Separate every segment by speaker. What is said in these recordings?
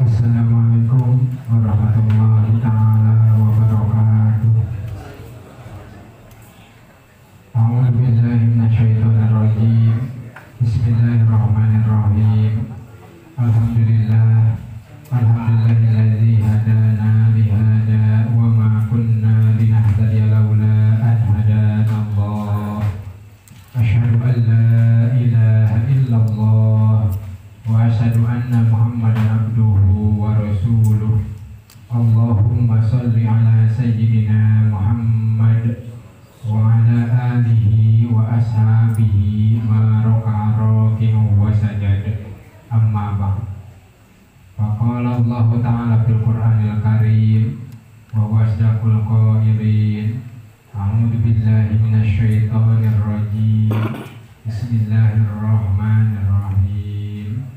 Speaker 1: Assalamualaikum warahmatullahi taala wabarakatuh. A'udzu billahi minasyaitonir rajim. Bismillahirrahmanirrahim. Alhamdulillahilladzi hadana li hada wa ma kunna linahtadiya laula an hadana Allah. Asyhadu an la ilaha illallah wa asyhadu anna Muhammadan abduhu wa rasuluh. Allahumma shalli ala sayyidina Muhammad wa ala alihi wa ashabihi ma raka'a raki'u wa sajada. Amma ba'd. Faqala Allah ta'ala fil Qur'anil Karim wa huwa asdaqul qailin. A'udzu billahi minasy syaithanir rajim. Bismillahirrahmanirrahim.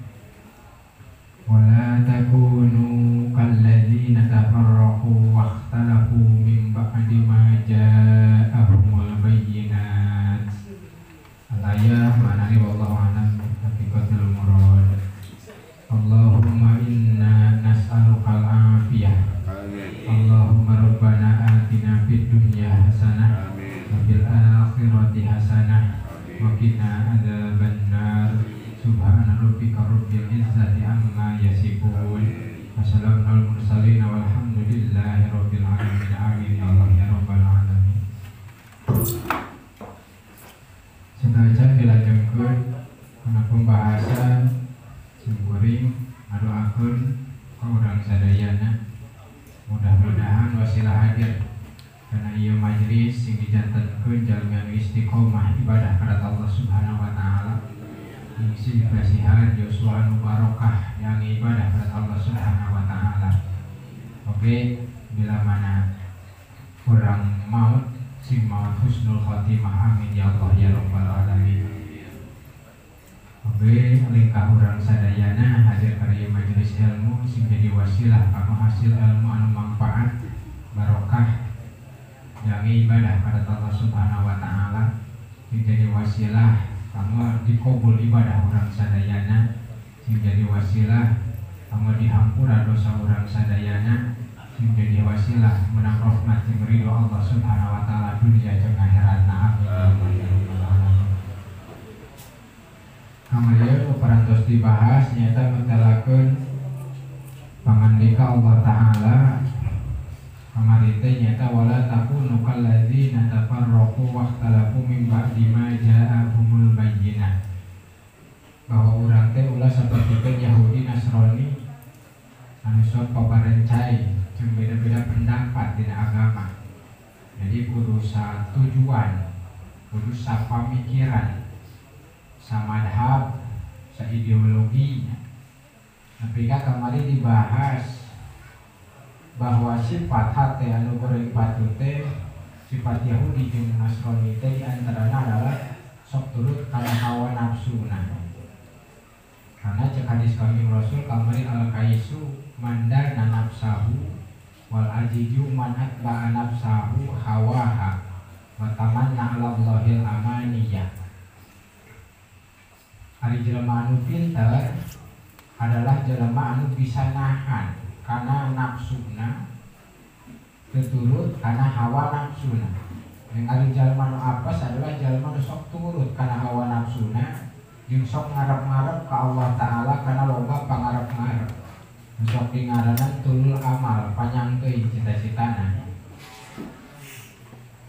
Speaker 1: Wa la takunu kalladzina tafarraqu wa ikhtalafu min ba'di ma ja'ahumul bayyinat. Al-ayah ma'nani wallahu a'lam haqiqatul murad. Allahumma inna nas'aluka al-afiyah. Allahumma rabbana atina fid dunya hasanah wa fil akhirati hasanah wa qina adzabannar. Subhana rabbika rabbil izzati amma yasifun. Wassalamun alal mursalin walhamdulillahi rabbil alamin. Amin ya Allah ya rabbal alamin. Sedajan dilajengkeun kana pembahasan simkuring ngadoakeun ka urang sadayana. Mudah-mudahan wasilah hadir karena ieu majelis sing dijantenkeun jalmi istiqomah ibadah kepada Allah Subhanahu wa taala. Isi basihan Yosua anu barokah yang ibadah kepada Allah Subhanahu wa taala. Oke, bila mana orang maut sing maut husnul khotimah, amin ya Allah ya rabbal alamin. Oke, lingkah urang sadayana hadir karya majelis ilmu sing jadi wasilah kanggo hasil ilmu anu manfaat barokah yang ibadah kepada Allah Subhanahu wa taala, sing jadi wasilah kanggo dikabul ibadah urang sadayana, sing jadi wasilah kanggo dihampura dosa urang sadayana, sing jadi wasilah menang rahmat jeung ridho Allah Subhanahu wa taala dunia jeung akhiratna, amin ya rabbal alamin. Kamarieu parantos dibahas nyata mentelakeun pangandika Allah taala kamari teh nyata wala takunu kalladzina tafarraqu wa ikhtalafu min ba'di ma ja'ahumul bayyinah, bahwa urang teh ulah sapertikeun Yahudi Nasrani anu sok paparencai jeung beda-beda pendapat dina agama. Jadi kudu satujuan, kudu sapamikiran, samadhab, saideologinya. Tapi kamari dibahas bahwa sifat hati anu goreng patut teh sifat Yahudi jeung Nasrani teh diantaranya adalah sok turut kana hawa nafsuna. Karena cek hadis Kanjeng Rasul kamari al-kaisu mandana nafsahu wal ajiju man atba'a nafsahu hawaha wa tamanna 'ala Allahil amaniyah. Ari jelema anu pinter adalah jelema anu bisa nahan karena nafsuna keturut karena hawa nafsuna. Yang ari jalma nu apes adalah jalma nu sok turut karena hawa nafsuna jeung sok ngarep-ngarep ka Allah taala karena loba pangarep-ngarep. Sok dingaranan tulul amal, panjang teuing cita-citana.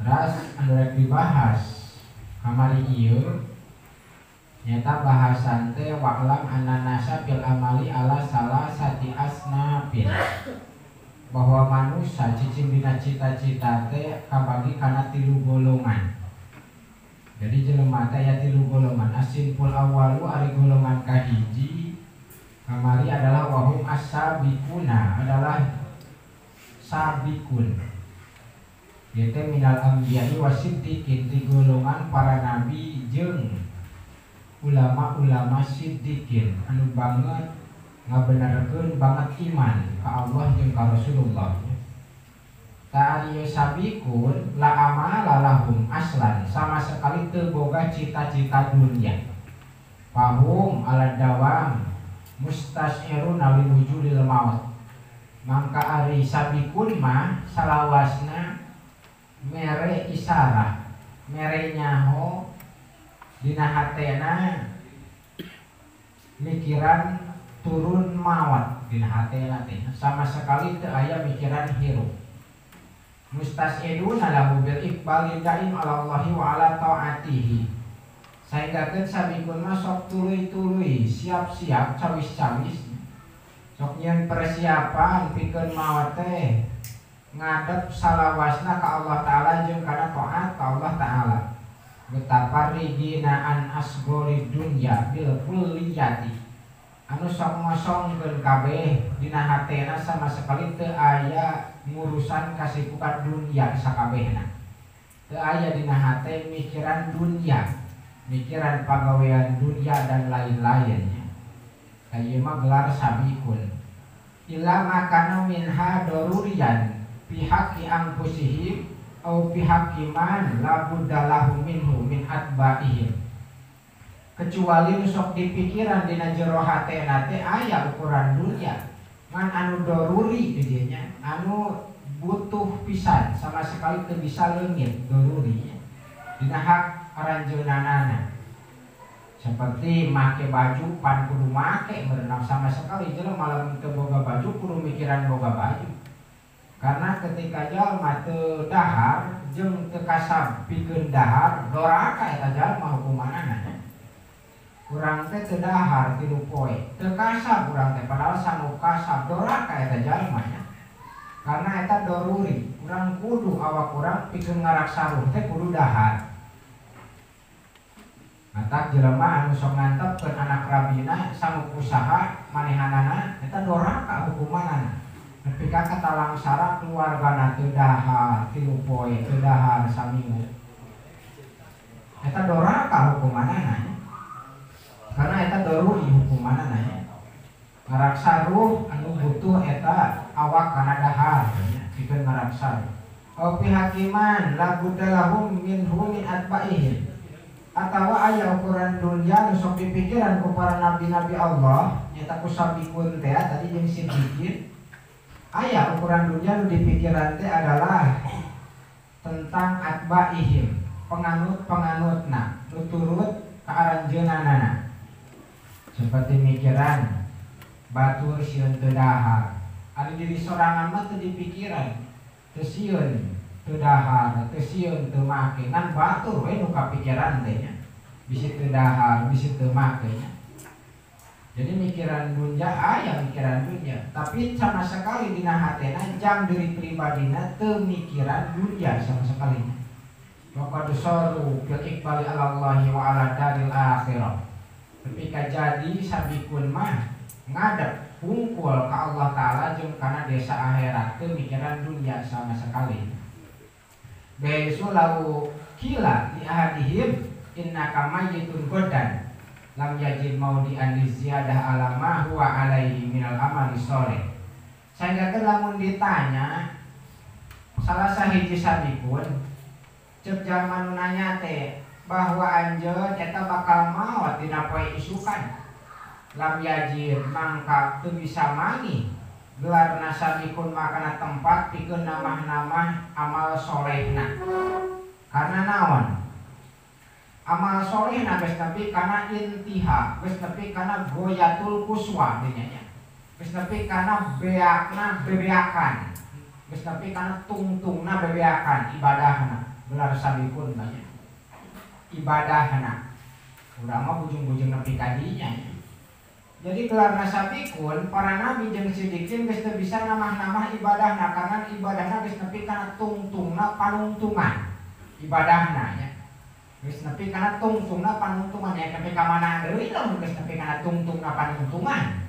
Speaker 1: Terus anu rek dibahas kamari ieu nyata bahasan teh wa'lam ananasa bil amali ala salasati asnafin, bahwa manusia cicing dina cita-cita teh kabagi kana 3 golongan. Jadi jelema teh aya 3 golongan. Asinpul awalu ari golongan kahiji kamari adalah wahum as-sabiquna, adalah sabikun. Yaitu minal anbiya'i wasiddiqin, di golongan para nabi jeung ulama-ulama siddiqin anu banget ngabenerkeun banget iman ka Allah jeung ka Rasulullah. Ta'ariyo sabikun la amala lahum aslan, sama sekali teu boga cita-cita dunia. Fahum ala dawam mustasyiruna lil wujudil maut. Mangka ari sabikun mah salawasna mere isarah, mere nyaho dina hatena mikiran turun maut dina hatena teh sama sekali teu aya mikiran hirup. Mustas'iduna lahu bil iqbali daim ala Allahi wa ala ta'atihi. Saenggakeun sabikun mah sok tuluy-tuluy, siap-siap cawis-cawis. Sok nyieun persiapan pikeun maot teh ngadep salawasna ka Allah taala jeung kana taat ka Allah taala. Betapa rigina an asgori dunya bil kulliyati. Anu sok ngosongkeun kabeh dina hatena sama sekali teu aya ngurusan kasibukan dunia sakabehna. Teu aya dina hate mikiran dunia, mikiran pagawean dunia dan lain-lainnya. Ieu mah gelar sabikun. Ila makana minha daruriyan pihaki angpusihim au pihaki man la buddalahu minhu min atba'ihim. Kecuali sok dipikiran dina jero hatena teh aya ukuran dunia. Man anu doruri didinya, anu butuh pisan sama sekali teu bisa leungit doruri dina hak aranjeunanana. Seperti make baju pan kudu make berenang sama sekali jelema lamun teu boga baju kudu mikiran boga baju. Karena ketika jalma teu dahar jeung teu kasab pikeun dahar doraka eta jalma hukumanana. Urang teh teu dahar 3 poe, teu kasab urang teh padahal sanggup kasab doraka eta jalma nya. Karena eta doruri, urang kudu awak urang pikeun ngaraksaruh teh kudu dahar. Matak jelema anu sok ngantepkeun anak rabina sanggup usaha manehanana eta doraka hukumanana. Nepi ka katalangsara keluargana teu dahar 3 poe, teu dahar saminggu. Eta doraka hukumanana. Karena eta doruri hukumanana. Ngaraksaruh anu butuh eta awak kana dahar pikeun ngaraksaruh. Au pihakiman la buddalahum minhu min atba'ihim. Atawa aya ukuran dunia nu sok dipikiran ku para nabi-nabi Allah nyata ku sabikun teh tadi jeung sidikit. Aya ukuran dunia nu dipikiran teh adalah tentang atba'ihim, penganut-penganutna nu turut ka aranjeunanana. Seperti mikiran batur sieun teu dahar. Ari diri sorangan mah teu dipikiran. Teu sieun teu dahar, teu sieun teu make. Ngan batur we nu kapikiran teh nya. Bisi teu dahar, bisi teu make nya. Jadi mikiran dunya aya mikiran dunya, tapi sama sekali dina hatena jang diri pribadina teu mikiran dunya sama sekali. Maka dosaru bil iqbali ala Allahi wa ala daril akhirah. Ketika jadi sabikun mah ngadep hungkul ka Allah taala jeung kana desa akhirat teu mikiran dunia sama sekali. Baisu lahu kila li ahadihim innaka mayyitun godan lam yajid maudian li ziyadah ala ma huwa alaihi minal amali sholih. Sehingga lamun ditanya salah sahiji sabikun ceuk jalma nu nanya teh bahwa anjeun eta bakal maot dina poe isukan. Lam yajid mangka teu bisa mangi gelarna sabikun makana tempat pikeun namah-namah amal solehna. Karena naon? Amal solehna geus nepi kana intiha, geus nepi kana goyatul kuswa dinya nya. Geus nepi kana beakna bebeakan. Geus nepi kana tungtungna bebeakan ibadahna. Gelar sabikun banyak. Ibadahna urang mah bujung-bujung nepi ka dinya. Jadi gelarna sabikun para nabi jeung sidikin geus teu bisa namah-namah ibadahna karena ibadahna geus nepi kana tungtungna panungtungan ibadahna nya. Geus nepi kana tungtungna panungtungan nya nepi ka mana deui lamun geus nepi kana tungtungna panungtungan.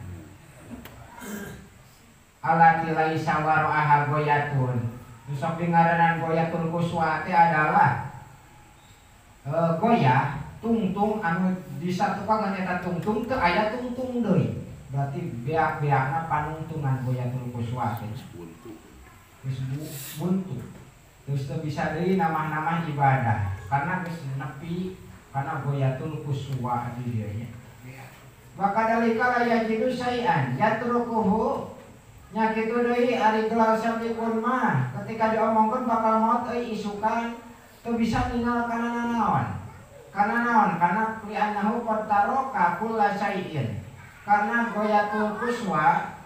Speaker 1: Alati laisa wara'aha goyatun. Sok dingaranan goyatul kuswa teh adalah goyah tungtung anu disatukan eta tungtung teu aya tungtung deui. Berarti beak-beakna panungtungan goyatul kuswa teh. Geus buntu. Terus teu bisa deui namah-namah ibadah karena geus nepi kana goyatul kuswa di dieu nya. Wa kadalika la yajidu syai'an yatrukuhu Nya kitu deui ari gelar sabikun mah ketika diomongkeun bakal maot isukan teu bisa ninggal kana naon. Karena naon? Karena li'annahu qad taraka kulla syai'in. Karena goyatul kuswa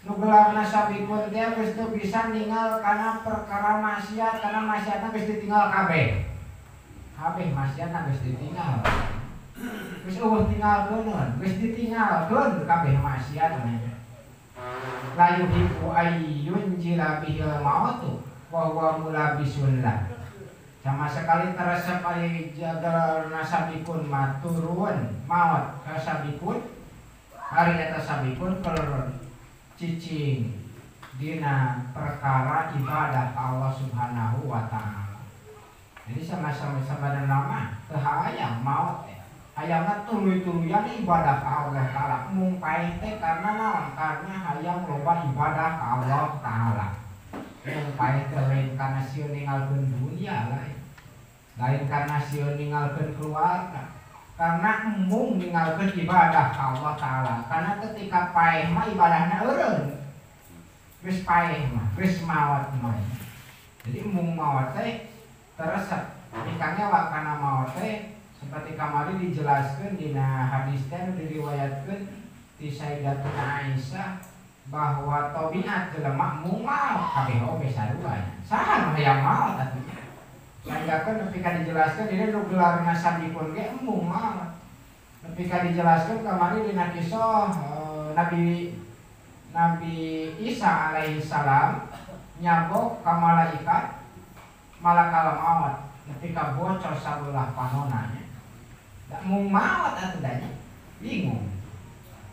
Speaker 1: nu gelarna sabikun teh geus teu bisa ninggal kana perkara maksiat, karena maksiatna geus ditinggal kabeh. Kabeh maksiatna geus ditinggal. Geus eueuh tinggalkeun, geus ditinggalkeun kabeh maksiat mah. La yuhibbu ayyun jila bihil mautu wa huwa mulabisun lah. Sama sekali teresep ari jagal nasabikun mah turun maut ka sabikun hari eta sabikun keur cicing dina perkara ibadah Allah Subhanahu wa taala. Jadi sama-sama sabadanna teu hayang maut teh. Hayangna tuluy-tuluyan ibadah ka Allah taala. Mung paeh teh karena naon? Karena hayang loba ibadah ka Allah taala. Mung paeh teh lain karena sieun ninggalkeun dunia lain. Lain karena sieun ninggalkeun keluarga. Karena mung ninggalkeun ibadah ka Allah taala. Karena ketika paeh mah ibadahna eureun. Geus paeh mah, geus maot mah. Jadi mung maot teh teresep. Mikangnya wakana maot teh seperti kamari dijelaskan dina hadis teh diriwayatkeun ti Sayyidatuna Aisyah bahwa tabiat jelema mung maot kabeh oge sarua. Saha nu hayang maot atuh? Sanjakeun nepi ka dijelaskeun dina nu gelarna sabikun ge mung maot. Nepi ka dijelaskeun kamari dina kisah Nabi Isa alaihi salam nyabok ka malakal maut nepi ka bocor sabelah panonanya. Mung maot atuh danya bingung.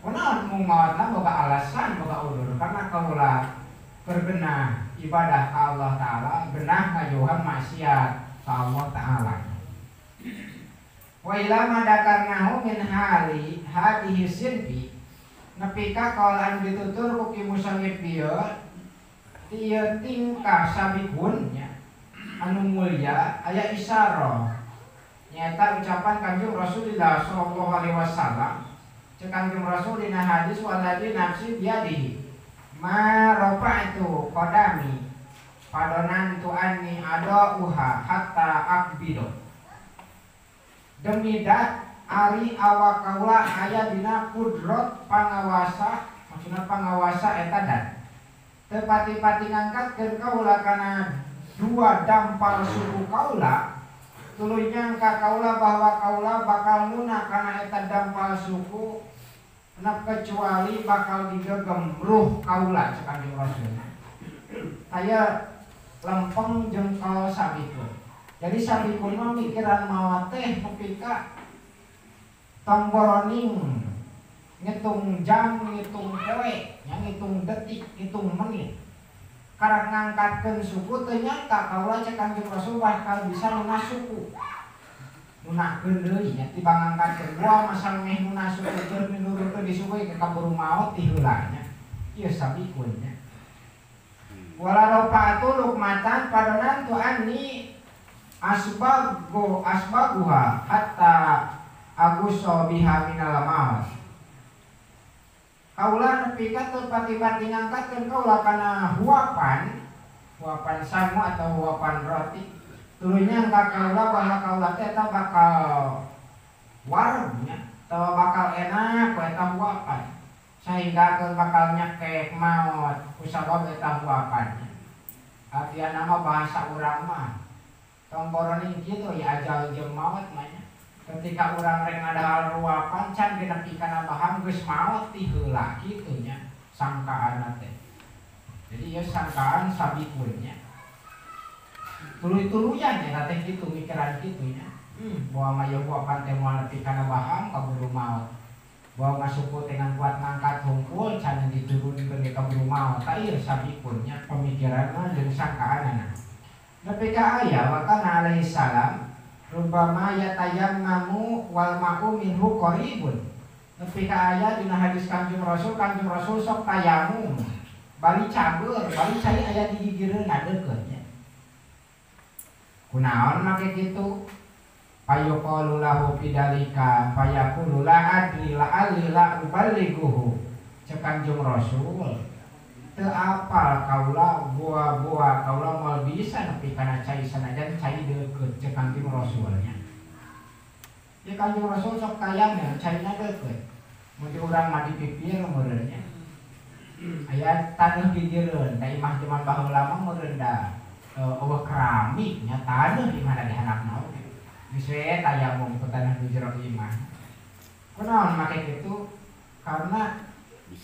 Speaker 1: Kunaon mung maotna boga alasan boga udur karena kaula berbenah ibadah ka Allah taala, benah ngajohan maksiat ka Allah taala. Wa ila madakarnahu min hali hadihi sinfi nepi ka kaul anu ditutur ku ki musannif ieu tieu tingkah sabikun nya anu mulya aya isyarah nyata ucapan Kanjeng Rasulullah sallallahu alaihi wasallam. Cek Kanjeng Rasul dina hadis waladzi nafsi biadihi ma rafa'tu qadami padonan tu anni adauha hatta akbido. Demi dat ari awak kaula aya dina kudrot pangawasa, maksudna pangawasa eta dat. Teu pati-pati ngangkatkeun kaula kana dua dampal suku kaula. Tuluy nyangka kaula bahwa kaula bakal munah kana eta dampal suku na kecuali bakal digegem ruh kaula cek Kanjeng Rasul. Aya lempeng jengkal sabikun. Jadi sabikun mah mikiran maot teh nepi ka tomboroning ngitung jam, ngitung poe, ngitung detik, ngitung menit. Karena ngangkatkeun suku teu nyangka kaula cek Kanjeng Rasul bakal bisa nunah suku. Nunahkeun deui nya tibang ngangkatkeun gua masal meh nunah suku teu minurutkeun di suku ke kaburu maot ti heula nya. Ieu sabikun nya. Wala rafa'tu luqmatan padonan tu anni asbaguha hatta aguso biha minal maut. Kaula nepi ka teu pati-pati ngangkatkeun kaula kana huapan samu atau huapan roti. Tulunya engka kaula bahwa kaula teh eta bakal warem nya, teu bakal enak ku eta huapan. Sehingga keun bakal nyekek maot ku sabab eta huapan. Artiana mah bahasa urang mah tomboroning kitu ya ajal jeung maot mah nya. Ketika urang rek ngadahal ruapan can nepi kana baham geus maot ti heula kitu nya sangkaanna teh. Jadi ieu sangkaan sabikun nya. Tuluy-tuluyan nya teh kitu mikiran kitu nya. Bahwa mah ieu ruapan teh moal nepi kana baham kaburu maot. Bahwa masuku dengan kuat ngangkat hungkul can diturunkeun ka kaburu maot. Ta ieu sabikun nya pemikiranna jeung sangkaanna. Nepi ka aya wakana alaihi salam rubbama yatayammamu wal ma'u minhu qaribun. Nepi ka aya dina hadis Kanjeng Rasul sok tayamum. Bali cabeur, bali cai aya di gigireunna deukeut nya. Kunaon make kitu? Fayaqulu lahu bidzalika fayaqulu la adri la alli la uballighuhu. Cek Kanjeng Rasul teu apal kaula buah kaula moal bisa nepi kana cai sanajan cai deukeut cek Kangjeng Rasulnya. Ya Kangjeng Rasul sok kayangnya caina deukeut. Mun urang mah dipipir meureunnya. Aya taneuh didireun, da imah zaman baheula mah meureun da eueuh keramik nya taneuh di mana dihandapna oge. Geus we tayamum ku taneuh di jero imah. Kunaon make kitu? Karena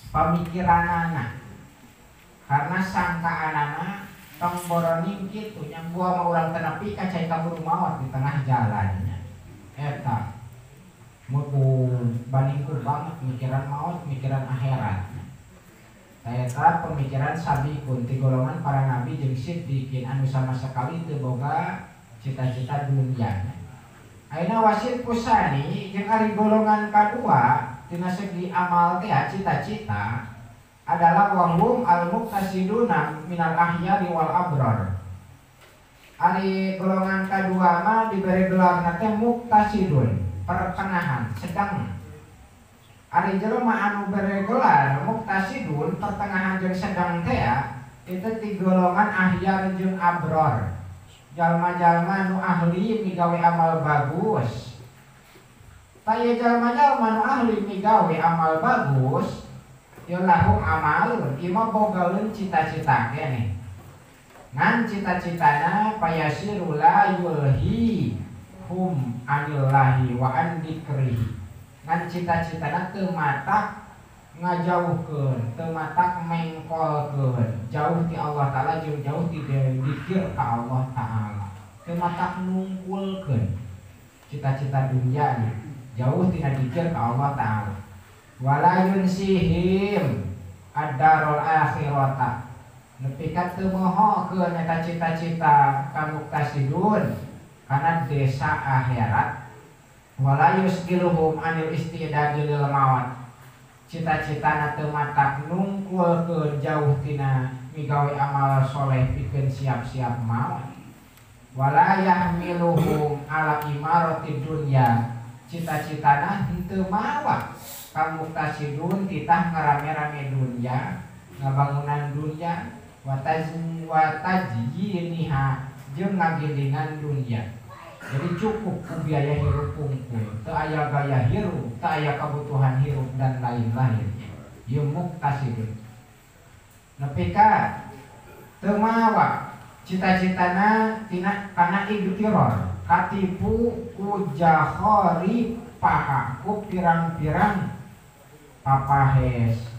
Speaker 1: pamikiranana. Karena sangkaanana tong boroning kitu nya gua mah urang teu nepi ka cai kaburu maot di tengah jalannya. Eta mukul bandingku banget mikiran maut, mikiran akhirat. Eta pemikiran sabikun ti golongan para nabi jeung siddiqin anu sama sekali teu boga cita-cita dunia. Ayeuna wasit pusani jeung ari golongan kadua tina segi amal teh cita-cita adalah wahum al-muqtasiduna minal ahyari wal abrar. Ari golongan kedua mah diberi gelarna teh muqtasidun, pertengahan, sedang. Ari jelema anu bere gelar muqtasidun, pertengahan jeung sedang teh itu ti golongan ahyar jeung abrar. Jalma-jalma nu ahli migawe amal bagus. Taya jalma-jalma nu ahli migawe amal bagus ya lahum amalun ima bogaeun cita-cita keneh ngan cita-citana payasiru la yulhi hum anillahi wa an dzikrihi ngan cita-citana teu matak ngajauhkeun teu matak mengkolkeun jauh ti Allah taala jeung jauh ti dzikir ka Allah taala teu matak nungkulkeun cita-cita dunya jauh tina dzikir ka Allah taala wala yunsihim ad-darul akhirata nepi ka teu mohokeun eta cita-cita ka muqtasidun kana desa akhirat wala yusgiluhum anil istidad lil maut cita-citana teu matak nungkulkeun jauh tina migawe amal soleh pikeun siap-siap maut wala yahmiluhum ala imaratid dunya cita-citana henteu mawa kamu tasidun titah ngarame-rame dunia ngabangunan dunia watajyiniha jeung ngagilingan dunia. Jadi cukup ku biaya hirup pungkul teu aya gaya hirup teu aya kebutuhan hirup dan lain-lain ieu muqtasidun nepi ka teu mawa cita-citana tina kana igtiror katipu ku jahori paha ku pirang-pirang papahes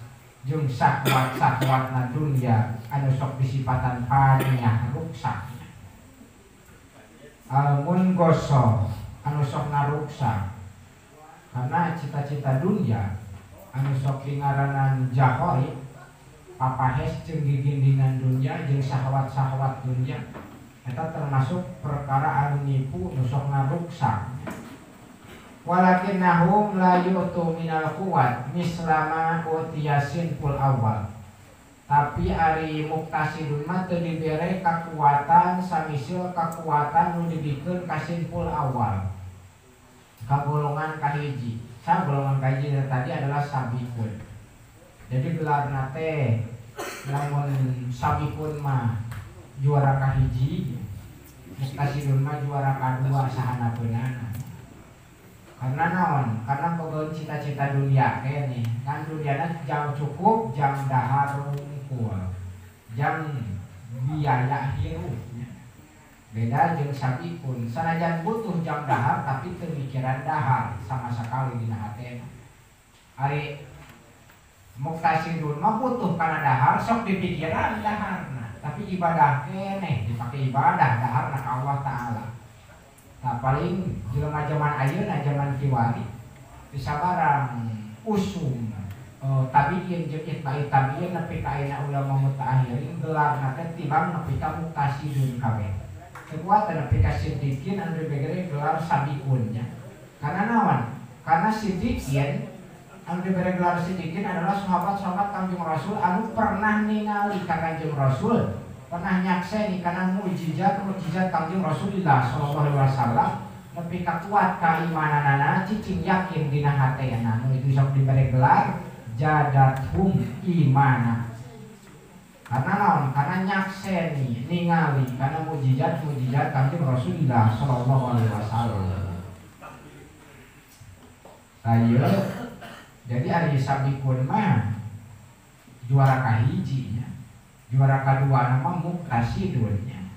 Speaker 1: jeung syahwat-syahwatna dunia anu sok disipatan paniah ruksak almun goso anu sok naruksak karena cita-cita dunia anu sok dingaranan jahoi papahes jeung gigindingan dunia jeung syahwat-syahwat dunia eta termasuk perkara anu nipu anu sok naruksak walakinnahum la yu'tu minal quwat mislama utiyasin pul awal tapi ari muqtasidun mah teu dibere kakuatan samisil kakuatan nu dibikeun ka simpul awal ka golongan kahiji golongan kahiji tadi adalah sabikun jadi gelarna teh lamun sabikun mah juara kahiji muqtasidun mah juara kadua sahanapeunana karena naon karena boga cita-cita dunia kene kan duniana jam cukup jam dahar rungkul jam biaya hirup beda jeung sabikun sanajan butuh jam dahar tapi teu mikiran dahar sama sekali dina hatena ari muqtasidun mah butuh kana dahar sok dipikiran daharna tapi ibadah keneh dipake ibadah daharna ka Allah taala. Nah paling jelema zaman ayeuna zaman kiwari bisa barang usum tabiin jeung itba'i tabiin nepi ka ayeuna ulama mutaakhirin gelarna teh tibang nepi ka muqtasidun kabeh. Kekuatan nepi ka siddiqin anu dibere gelar sabiqunnya. Karena naon? Karena siddiqin anu dibere gelar siddiqin adalah sahabat-sahabat Kanjeng Rasul anu pernah ningali ka Kanjeng Rasul pernah nyakseni karena mukjizat Kanjeng Rasulullah sallallahu alaihi wasallam nepi ka kuat kaimananana cicing yakin dina hatena nu itu sok dibere gelar jadathum imana Karena naon? Karena nyakseni, ningali, karena mujizat Kanjeng Rasulullah sallallahu alaihi wasallam. Saya jadi ari sabikun mah juara kahiji nya. Juara kedua nama muktasidunnya.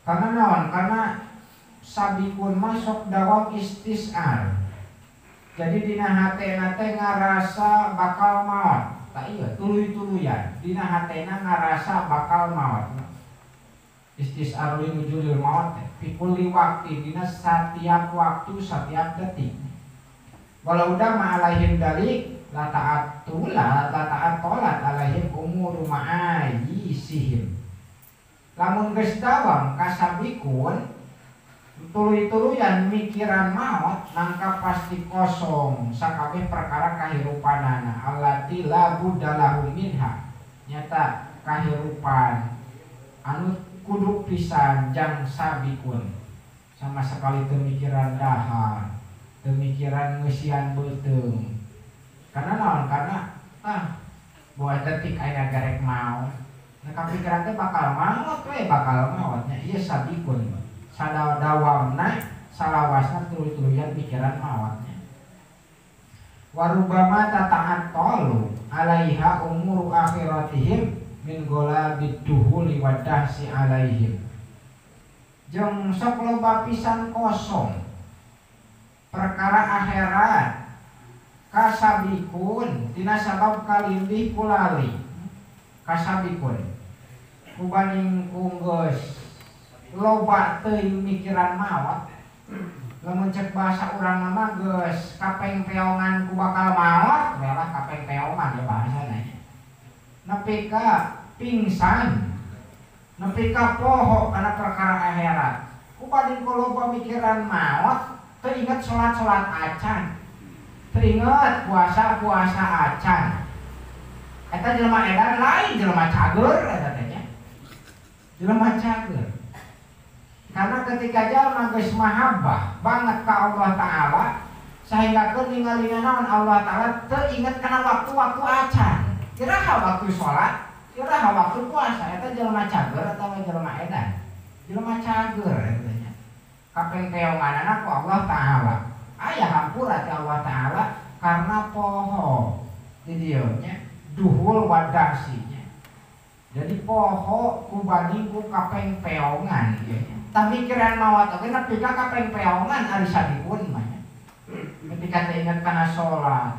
Speaker 1: Karena naon? Karena sabikun masuk dawam istisar. Jadi dina hatena teh ngarasa bakal maot. Tak iya tuluy-tuluyan. Dina hatena ngarasa bakal maot. Istisar li nujulil maot fi kulli waqti, dina setiap waktu, setiap detik. Walau udah ma'alaihim dalik la ta'at tolat alaihim umur ma'ayisihim. Lamun geus dawam kasabikun tuluy-tuluyan mikiran maot nangka pasti kosong sakabeh perkara kahirupanana allati la buddalahu minha. Nyata kahirupan anu kudu pisan jang sabikun sama sekali teu mikiran dahar, teu mikiran ngeusian beuteung. Karena naon? Karena buat detik aya garek maot. Nah kapikiran teh bakal maot we, bakal maotnya ieu sabikun. Sadawamna salawasna tuluy-tuluyan pikiran maotnya. Warubama tata'at tolu alaiha umuru akhiratihim min golabid duhuli wadahsi alaihim. Jeung sok loba pisan kosong perkara akhirat kasabikun tina sabab kalindih kulali kasabikun kubaning kunggeus loba teuing mikiran maot. Lamun cek bahasa urang mah geus kapeng peongan ku bakal maot, belah kapeng peongan ya bahasana. Nepi ka pingsan, nepi ka poho kana perkara akhirat. Ku badin ku loba mikiran maot, teu inget salat-salat acan. Teu inget puasa-puasa acan. Eta jelema edan lain jelema cager eta teh nya. Jelema cager. Karena ketika jalma geus mahabbah banget ka Allah Ta'ala sehingga keur ningalina naon Allah Ta'ala teu inget kana waktu-waktu acan. Kiraha waktu sholat, kiraha waktu puasa. Eta jelema cager atawa jelema edan? Jelema cager eta nya. Kapeng peonganana ku Allah Ta'ala. Aya hampura ti Allah Ta'ala karena poho di dieu nya duhul wadasinya. Jadi poho ku banding ku kapeng peongan ieu. Tapi mikiran maot oge nepi ka kapeng peongan ari sabikun mah. Ketika teh ingat kana salat.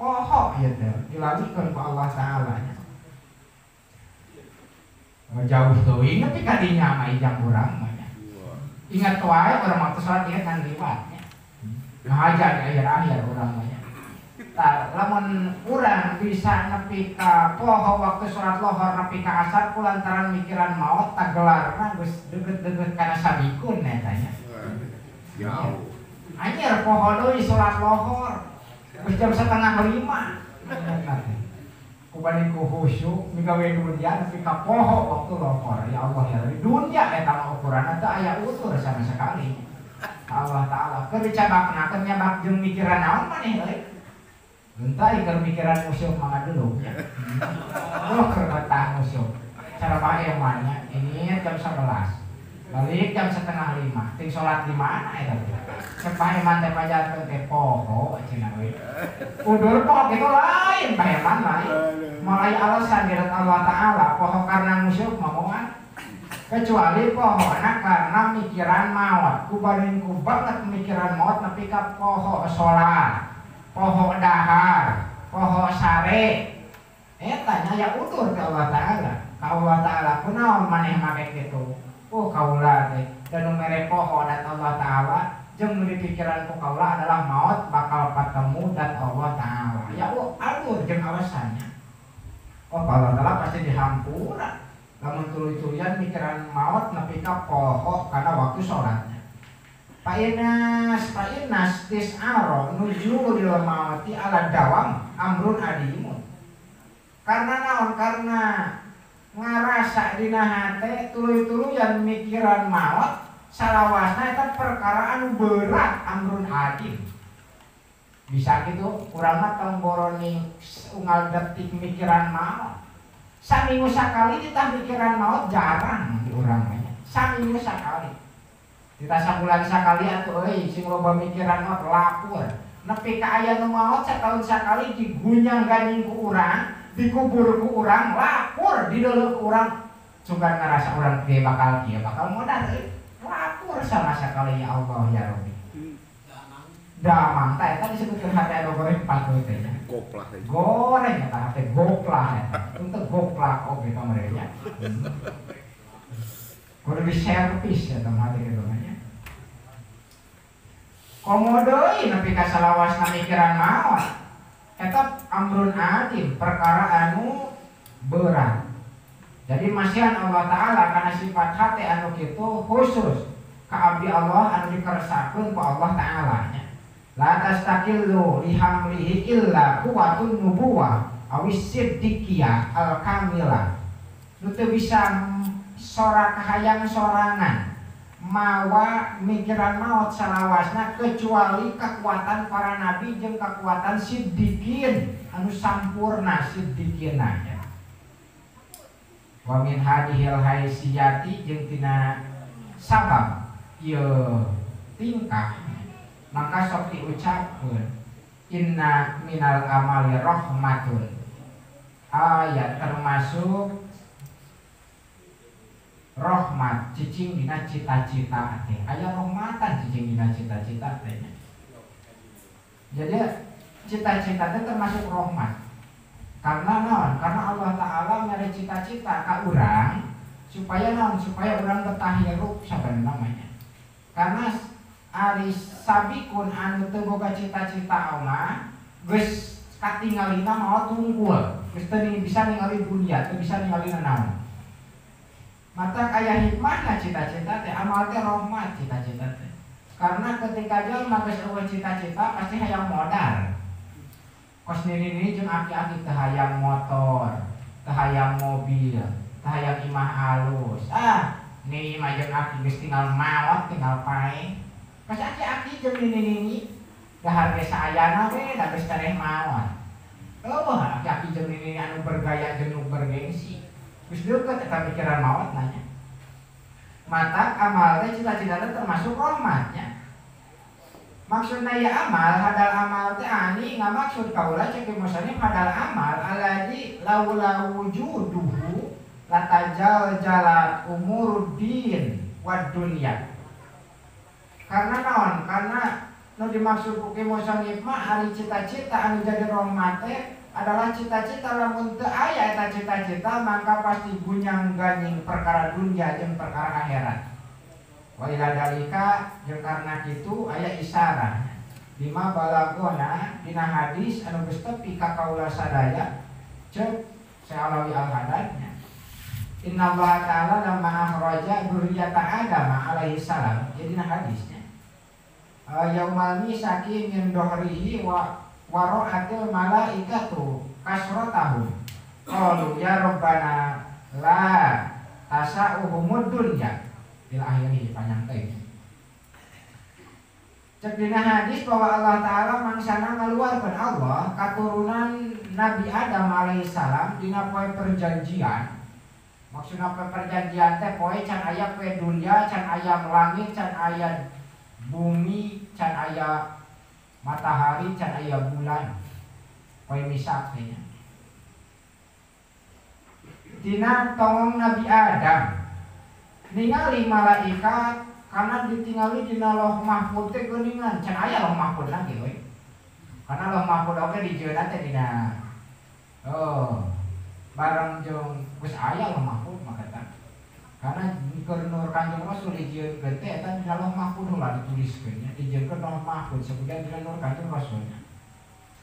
Speaker 1: Poho ieu teh dilalikeun ku Allah Ta'ala nya. Jauh teuing nepi ka dinya mah ijang urang mah. Ingat wae urang waktu salat ingat kan liwatnya. Ngahaja di akhir-akhir urang mah. Tah lamun urang bisa nepi ka poho waktu salat lohor nepi ka asar kulantaran mikiran maot tagelarna geus deuget-deuget kana sabikun eta nya. Jauh. Anyar poho deui salat lohor. Geus jam 4:30. Kubanding ku khusyuk migawe dunya nepi ka poho waktu lohor. Ya Allah ya dunya eta ukuranna teu aya utur sama sekali. Allah Ta'ala keur dicabaknakeun nyabak jeung mikiran naon maneh euy. Entah ikan pikiran musuh mangga dulu ya. Keur betah musuh. Cara baemanya ini jam 11. Balik jam 4:30. Ting salat di mana eta teh? Cek baeman teh pajakeun teh poho cenah we. Udur poho kitu lain, baeman lain. Mulai alasan dari Allah Ta'ala poho karena musuh momongan. Kecuali pohona karena mikiran maot. Ku balik ku banget mikiran maot nepi ka poho salat. Poho dahar, poho sare, tanya ya utur ke Allah Ta'ala. Ka Allah Ta'ala kunaon maneh make kitu. Kaula teh dan mere poho dan Allah Ta'ala jeung di pikiran ku kaula adalah maut bakal ketemu dan Allah Ta'ala. Ya alur jeung alasannya. Allah Ta'ala pasti dihampura. Lamun tuluy-tuluyan mikiran maut nepi ka poho kana waktu salatnya. Pa'inas tis'aro nujulil mauti ala dawam amrun adimun. Karena naon? Karena ngarasa dina hate tuluy-tuluyan mikiran maut salawasna eta perkara anu berat amrun adim. Bisa gitu urang mah tong boroni unggal detik mikiran maot. Saminggu sakali kita mikiran maot jarang di urang mah. Saminggu sakali. Kita sabulan sakali atuh euy sing loba mikiran maot lapur. Nepi ka aya nu maot satahun sakali digunyang ganing ku urang, dikubur ku urang, lapur dideuleuh ku urang. Sugan ngarasa urang ge bakal kieu bakal modal euy. Lapur sama sekali ya Allah ya Rabbi. Damang teh eta disebutkeun hate anu goreng patuh teh nya.
Speaker 2: Goplah.
Speaker 1: Goreng eta hate goplah eta. Untuk goplah oge pamere nya. Kudu diservis eta mah hate kitu nya. Komodo nepi ka salawasna mikiran maot. Eta amrun adim perkara anu berat. Jadi masihan Allah Ta'ala karena sifat hati anu kitu khusus ka abdi Allah anu dikeresakeun ku Allah Ta'ala nya. La tastakillu lihamlihi illa quwwatun nubuwah awis siddiqiyah al-kamilah. Nu teu bisa sorak hayang sorangan mawa mikiran maot salawasna kecuali kekuatan para nabi jeung kekuatan siddiqin anu sampurna siddiqinna. Wa min hadhil haisiyati jeung tina sabab ieu tingkah maka sok diucapkeun inna minal amali rahmatun ayat termasuk rahmat cicing dina cita-cita teh aya rahmatan cicing dina cita-cita teh. Jadi cita-cita teh termasuk rahmat. Karena naon? Karena Allah Ta'ala nyari cita-cita ka urang supaya naon? Supaya urang betah hirup saben namanya. Karena ari sabikun anu teu boga cita-cita mah geus katingalina maot tunggul. Geus teu bisa ningali dunia, teu bisa ningali naon. Mata aya hikmahna cita-cita teh amal teh rahmat cita-cita teh. Karena ketika jelema geus eueuh cita-cita pasti hayang modal. Kos nini jeung aki-aki teu hayang motor, teu hayang mobil, teu hayang imah alus. Nini mah jeung aki geus tinggal maot, tinggal pae. Pas aki-aki jeung nini dahar ge saayana we da geus keneh maot. Aki-aki jeung nini anu bergaya jeung nu bergengsi. Geus deukeut eta pikiran maot nanya. Mata amal teh cita-cita teh termasuk rahmatnya. Maksudna ya amal, hadal amal teh ani ngamaksud kaula cek musannif hadal amal alladzi laula wujuduhu latajal jalat umuruddin wad dunya. Karena naon? Karena nu dimaksud ku musannif mah ari cita-cita anu jadi rahmat teh adalah cita-cita lamun teu aya eta cita-cita maka pasti gunyang ganying perkara dunya jeung perkara akhirat. Wa ila dalika jeung karna kitu aya isarah lima balagona dina hadis anu geus tepi ka kaula sadaya ceuk Sya'alawi al-Hadadnya. Inna Allah Ta'ala lamma akhraja dzurriyyata Adam alaihi salam. Jadi dina hadisnya yaumal misaki min dohrihi wa ra'atil malaikatu kasratahum qalu ya rabbana la tasa'uhumud dunya bil akhiri panjang teh. Cek dina hadis bahwa Allah Ta'ala mangsana ngaluarkeun Allah katurunan Nabi Adam alaihissalam dina poe perjanjian. Maksudna poe perjanjian teh poe can aya poe dunya, can aya langit, can aya bumi, can aya matahari, can aya bulan. Poe misak teh nya. Dina tongong Nabi Adam ningali malaikat karena ditingali dina Lauh Mahfuz teh geuningan can aya Lauh Mahfuz lagi we. Karena Lauh Mahfuz oge dijieuna teh dina bareng jeung geus aya Lauh Mahfuz mah eta. Karena keur Nur Kanjeng Rasul dijieunkeun teh eta dina Lauh Mahfuz heula dituliskeun nya dijieunkeun Lauh Mahfuz sabudan dina Nur Kanjeng Rasul.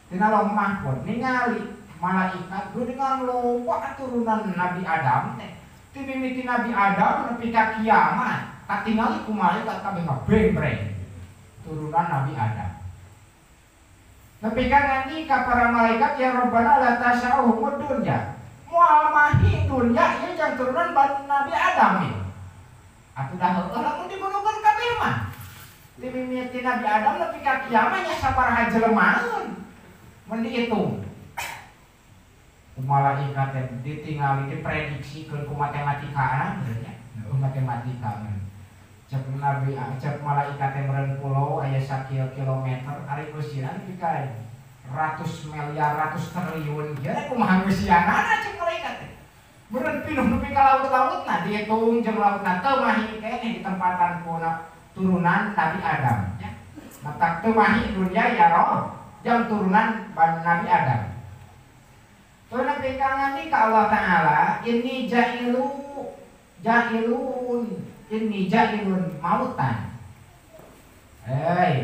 Speaker 1: Dina Lauh Mahfuz ningali malaikat geuningan loba turunan Nabi Adam teh. Mimiti Nabi Adam nepi ka kiamat katingali ku malaikat kabeh breng-breng turunan Nabi Adam. Nepi ka nganti ka para malaikat ya Rabbana la tasa'uhumud dunya. Moal mahi dunya ieu jeung turunan Nabi Adam ieu. Atuh dah heueuh lamun digunukeun kabeh mah. Mimiti Nabi Adam nepi ka kiamatnya sabaraha jelemaeun mun diitung ku malaikat teh ditingali diprediksikeun ku matematika cek Nabi cek malaikat teh meureun pulau aya sakieu kilometer ari usian nepi ka ratus miliar ratus triliun jadi kumaha usiana cek malaikat teh meureun pinuh nepi ka laut-lautna dihitung jeung lautna teu mahi keneh di tempatan kuna turunan Nabi Adam ya. Mata teu mahi dunia ya roh jang turunan Nabi Adam. Tuh nabi kangen ka Allah Ta'ala ini jailun mautan.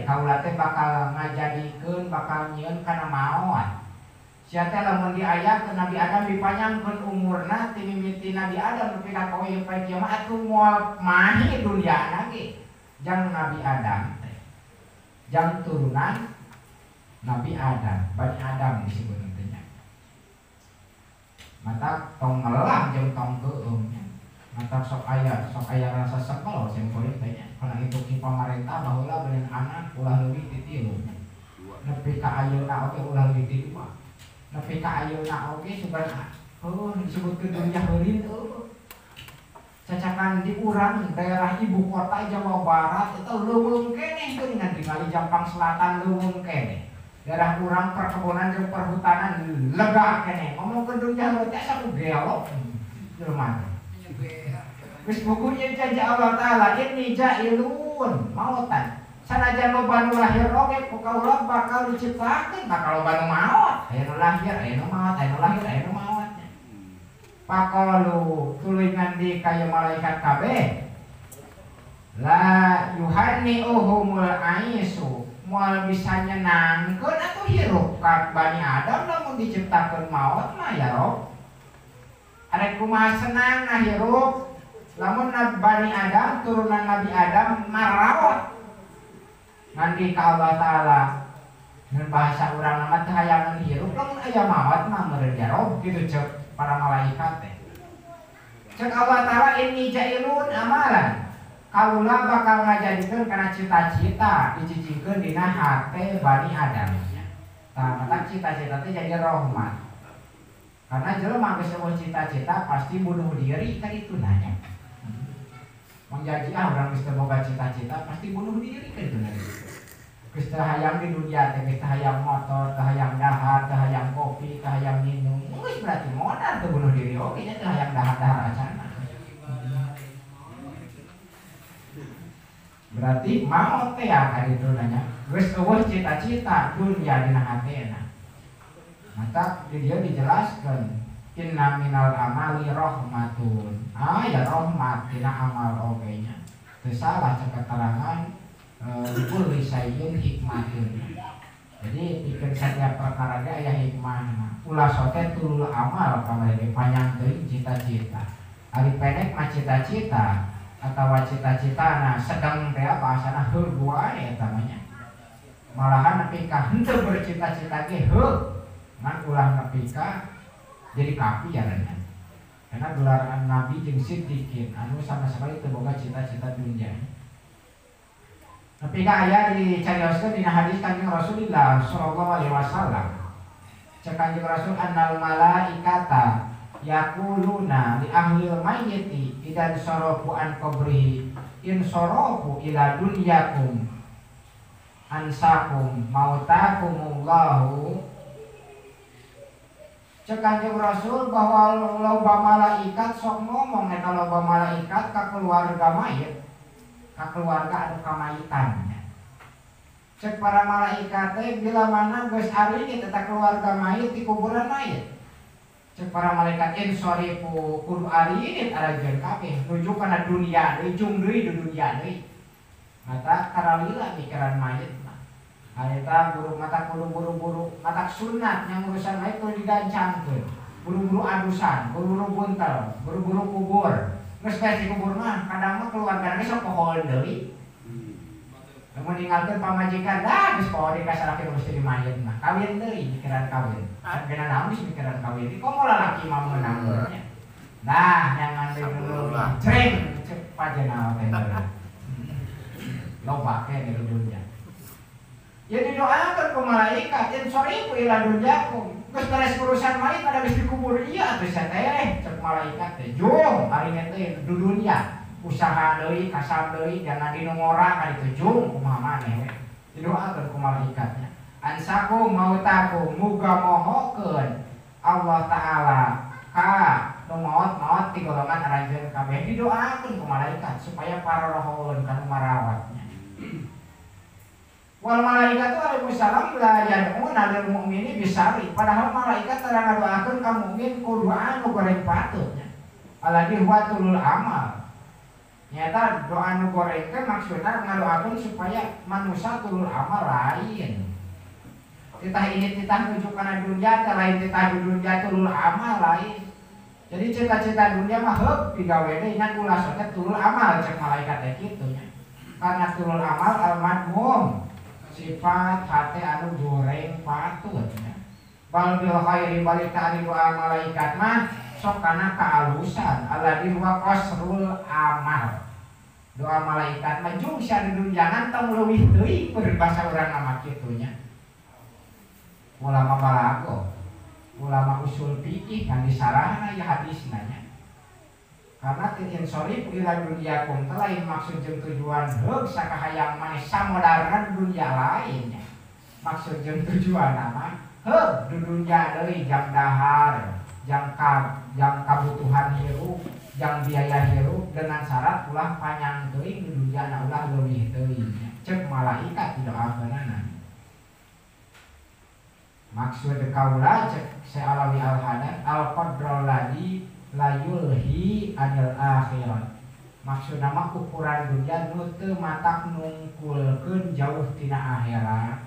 Speaker 1: Kaula teh bakal ngajadikeun bakal nyieun kana maot. Sia teh lamun diayatkeun Nabi Adam dipanyangkeun umurna ti mimiti Nabi Adam nepi ka poe kiamat atuh moal mahi duniana ge. Jang Nabi Adam teh. Jang turunan Nabi Adam, Bani Adam disebut nantinya. Mata tong ngelelang jeung tong geueum. Mata sok aya rasa sekel sing poe teh nya. Kana itu ki pamarentah baheula beunang anak ulah leuwih ti 3. Nepi ka ayeuna oge ulah leuwih ti 2. Nepi ka ayeuna oge subhanallah. Disebutkeun dunya heureun cacakan di urang daerah ibu kota Jawa Barat itu leuweung keneh teuing ningali Jampang Selatan leuweung keneh. Daerah urang perkebunan jeung perhutanan lega keneh. Ngomongkeun dunya heureun teh asa gelok jelema teh. Geus bukunya janji Allah Ta'ala ini jailun mautan. Sanajan loba nu lahir oge ku kaula bakal diciptakeun bakal loba nu maot. Aya nu lahir, aya nu maot, aya nu lahir, aya nu maot. Pakalu tulingan di kaya malaikat kabeh la yuhanni'uhumul aisu moal bisa nyenangkeun atuh hirup ka Bani Adam lamun diciptakeun maot mah ya rob arek kumaha senang na hirup lamun Bani Adam turunan Nabi Adam marawat nanti ka Allah Ta'ala dengan bahasa urang nama teh hayangan hirup lamun aya maot mah meureun ya rob kitu ceuk para malaikat teh. Cek Allah Ta'ala ini jailun amalan. Kaula bakal ngajadikeun kana cita-cita dicicingkeun dina hate Bani Adam. Tah mata cita-cita teh jadi rahmat. Karena jelema geus eueuh cita-cita pasti bunuh diri ka ditu nanya. Mun janji urang geus teu boga cita-cita pasti bunuh diri ka ditu nanya. Geus teu hayang di dunia teh geus teu hayang motor, teu hayang dahar, teu hayang kopi, teu hayang minum. Geus berarti modal teu bunuh diri oge nya teu hayang dahar-dahar acana. Berarti maot teh ka ditu nanya. Geus eueuh cita-cita dunia dina hatena. Mata di dia dijelaskeun inna minal amali rahmatun. Ya rahmat dina amal oge nya. Teu salah cek keterangan kulli sayyin hikmatun. Jadi pikeun setiap perkara ge aya hikmahna. Ulah sote tulul amal kamari panjang teuing cita-cita. Ari pendek mah cita-cita atawa cita-citana sedang teh bahasana heuh wae eta mah nya. Malahan nepi ka henteu bercita-cita ge heuh. Ngan ulah nepi ka jadi kapi ya nya. Karena gelar nabi jeung siddiqin anu sama sekali teu boga cita-cita dunya. Tapi aya dicarioskeun dina hadis Kanjeng Rasulullah sallallahu alaihi wasallam. Cek Kanjeng Rasul annal malaikata yaquluna li ahlil mayyiti idan sarafu an qabrihi in sarafu ila dunyakum ansakum mautakumullahu. Cek Kanjeng Rasul bahwa loba malaikat sok ngomong eta loba malaikat ka keluarga mayit ka keluarga anu kamayitan. Cek para malaikat teh bila mana geus aringit eta keluarga mayit di kuburan mayit. Cek para malaikat insorifu kudu aringit arajeun kabeh nuju kana dunia deui jung deui di dunia deui. Mata karalila pikiran mayit mah. Eta buru mata kudu buru-buru mata sunat yang urusan mayit kudu digancangkeun. Buru-buru adusan, buru-buru buntel, buru-buru kubur. Geus beres di kubur mah kadang mah keluarga ge sok pohoeun deui. Lamun ninggalkeun pamajikan dah geus poho dikasarakeun mesti di mayit mah. Kawin deui pikiran kawin. Beuna naon sih pikiran kawin. Komo lalaki mah meunang nya. Nah, jangan dulu ceng cek pajenal teh. Loba ke di dunya. Jadi doakan ke malaikat yang soriku ila dunyakum. Terus beres urusan mayit ada bisa dikubur iya terus saya cek malaikat teh jung hari teh di dunia usaha deui kasar deui jangan dinu ngora ka ditu jung kumaha maneh we. Didoakeun ku malaikatnya. Ansakum mautakum muga mohokeun Allah taala ka nu maot-maot ti golongan aranjeun kabeh didoakeun ku malaikat supaya para roh kanu marawatnya. Wal malaikat waalaikumsalam la yad'una lil mu'mini bisari. Padahal malaikat tara ngadoakeun ka mukmin ku doa nu goreng patutnya. Alladzi huwa tulul amal. Nyata doa nu goreng teh maksudna ngadoakeun supaya manusia tulul amal lain. Titah ini titah nuju kana dunya teh lain titah dunya tulul amal lain. Jadi cita-cita dunia mah heup digawe deui nya ulah sote tulul amal cek malaikat teh kitu nya. Karena tulul amal al-madmum sifat hati anu goreng patutnya. Bal bil khairi balik tadi doa malaikat mah sok kana kaalusan alladzi huwa qasrul amal. Doa malaikat mah jung sia di dunya ngantong leuwih deui berbahasa urang nama kitu nya. Ulama balago, ulama usul fikih kan disarahna ya hadisna nya. Karena titin sorry ila dunia kum lain maksud jeung tujuan heug sakahayang maneh samodarna dunia lainnya. Maksud jeung tujuan nama heug di dunia deui jang dahar, jang kabutuhan hirup, jang biaya hirup dengan syarat ulah panjang deui di dunia na ulah leuwih deui. Cek malaikat didoakeunana. Maksud kaula cek Sya'alawi al-Haddad al-qadrul ladzi layulhi anil akhirat. Maksud nama ukuran dunia nu teu matak nungkulkeun jauh tina akhirat.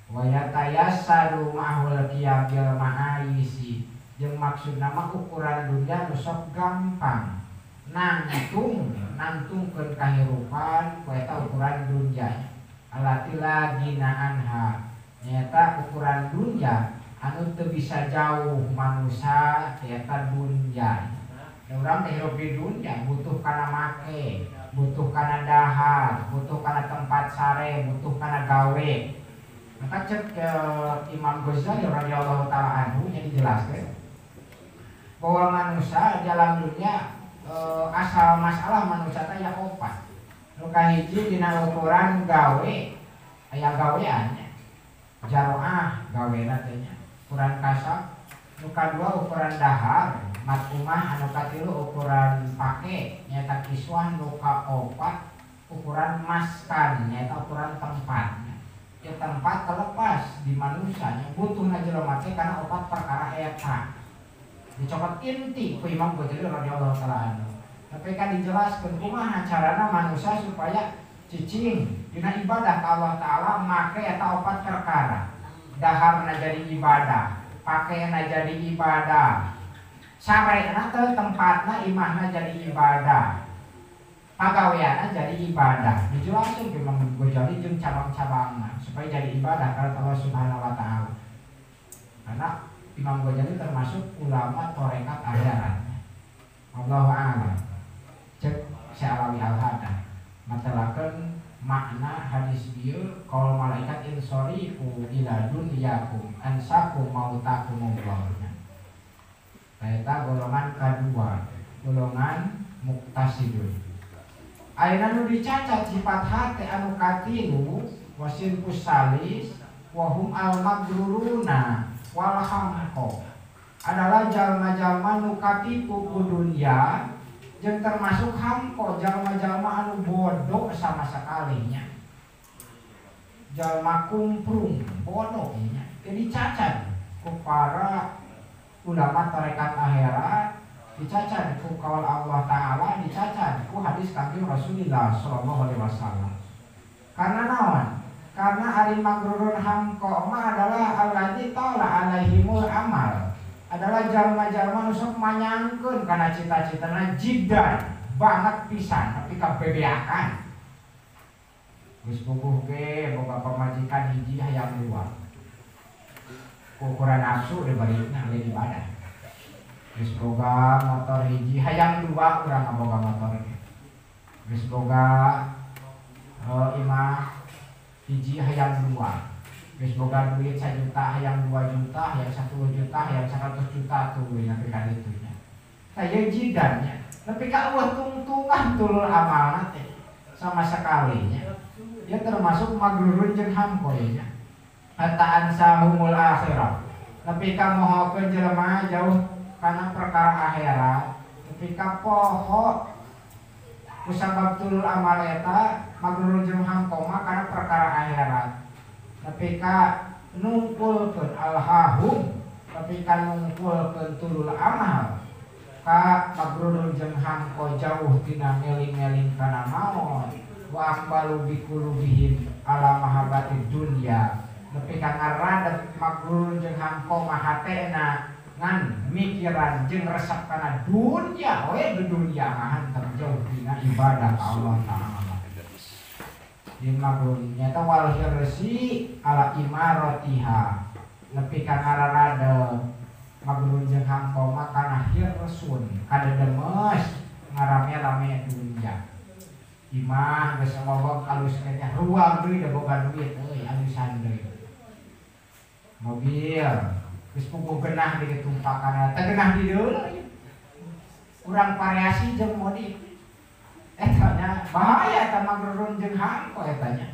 Speaker 1: Wa yatayassadu ma'hul qiyabil ma'ayisi. Jeung maksud nama ukuran dunia nu sok gampang nangtungkeun kahirupan ku eta ukuran dunia. Alatila gina anha. Nyata ukuran dunia anu teu bisa jauh manusia eta dunya. Urang teh hirup di dunya butuh kana make, butuh kana dahar, butuh kana tempat sare, butuh kana gawe. Maka cek Imam Ghazali radhiyallahu taala anhu nya dijelaskeun bahwa manusia dalam dunia asal masalah manusia teh aya opat. Nu kahiji dina ukuran gawe aya gaweannya. Jaroah gawena teh nya. Ukuran kasab, nu kadua ukuran dahar, matumah anu katilu ukuran pake, nyata kiswah nu kaopat ukuran maskan, nyata ukuran tempatnya. Ya tempat terlepas di manusia, yang butuh jelema teh karena opat perkara eta. Dicopot inti ku Imam Ghazali radhiyallahu taala anhu. Tapi kan dijelaskeun kumaha carana manusia supaya cicing dina ibadah ka Allah taala make eta opat perkara. Daharna jadi ibadah, pakaianna jadi ibadah, sarena teh tempatna imahna jadi ibadah, pagaweanna jadi ibadah. Dijelaskeun ke Imam Ghazali jeung cabang-cabangna supaya jadi ibadah karena Allah Subhanahu wa taala. Karena Imam Ghazali termasuk ulama tarekat akhirat. Allahu a'lam. Cek Sya'alawi al-Haddad matelakeun makna hadis ieu qaul malaikat insorifu ila dunyakum ansakum mautakum Allah. Eta golongan kedua, golongan muktasidun. Ayeuna nu dicacat sifat hate anu katilu wasin kusalis wa hum al magruruna wal hamqo. Adalah jalma-jalma nu katipu ku dunya jeung termasuk hamko jalma-jalma anu bodoh sama sekalinya. Jalma kumprung bodoh nya. Jadi cacat ku para ulama tarekat akhirat, dicacat ku kaul Allah taala, dicacat ku hadis kanjeng Rasulullah sallallahu alaihi wasallam. Karena naon? Karena ari magrurun hamko ma adalah alladzi tala alaihimul amal. Adalah jalma-jalma nu sok manyangkeun kana cita-citana jiddan banget pisan tapi kabebeakan. Geus puguh ge boga pamajikan hiji hayang dua. Ukuran nafsu dibalikna lain ibadah. Geus boga motor hiji hayang dua urang boga motor ge. Geus boga imah hiji hayang dua. Geus boga duit 1 juta, hayang 2 juta, hayang 10 juta, hayang 100 juta tuh nepi ka ditu nya. Tah ye jidan nya. Nepi ka eueuh tungtungan tulul amalna teh sama sekalinya. Dia termasuk magrurun jeung hampoe nya. Hatta ansahumul akhirah. Nepi ka mohokeun jelema jauh kana perkara akhirat. Nepi ka poho kusabab tulul amal eta magrurun jeung hamkoma kana perkara akhirat. Nepi ka nungkulkeun alhahum, nepi ka nungkulkeun tulul amal ka magrurun jeung hamko jauh tina meling-meling kana maut wa aqbalu bi qulubihim ala mahabbatid dunya. Nepi ka ngaradeg magrurun jeung hamko mah hatena ngan mikiran jeung resep kana dunya we di dunya ngahantam jauh dina ibadah Allah Ta'ala. Di magrurun nyata wal hirsi ala imaratiha. Nepi ka ngaradeg magrurun jeung hamko mah kana hirsun kada demes ngarame-rame dunya. Imah geus ngobok alus teh ruang deui da boga duit euy alusan deui. Mobil geus puguh genah di tumpakan teh genah di dieu urang variasi jeung modif eta nya bahaya eta magrurun jeung hamko eta nya.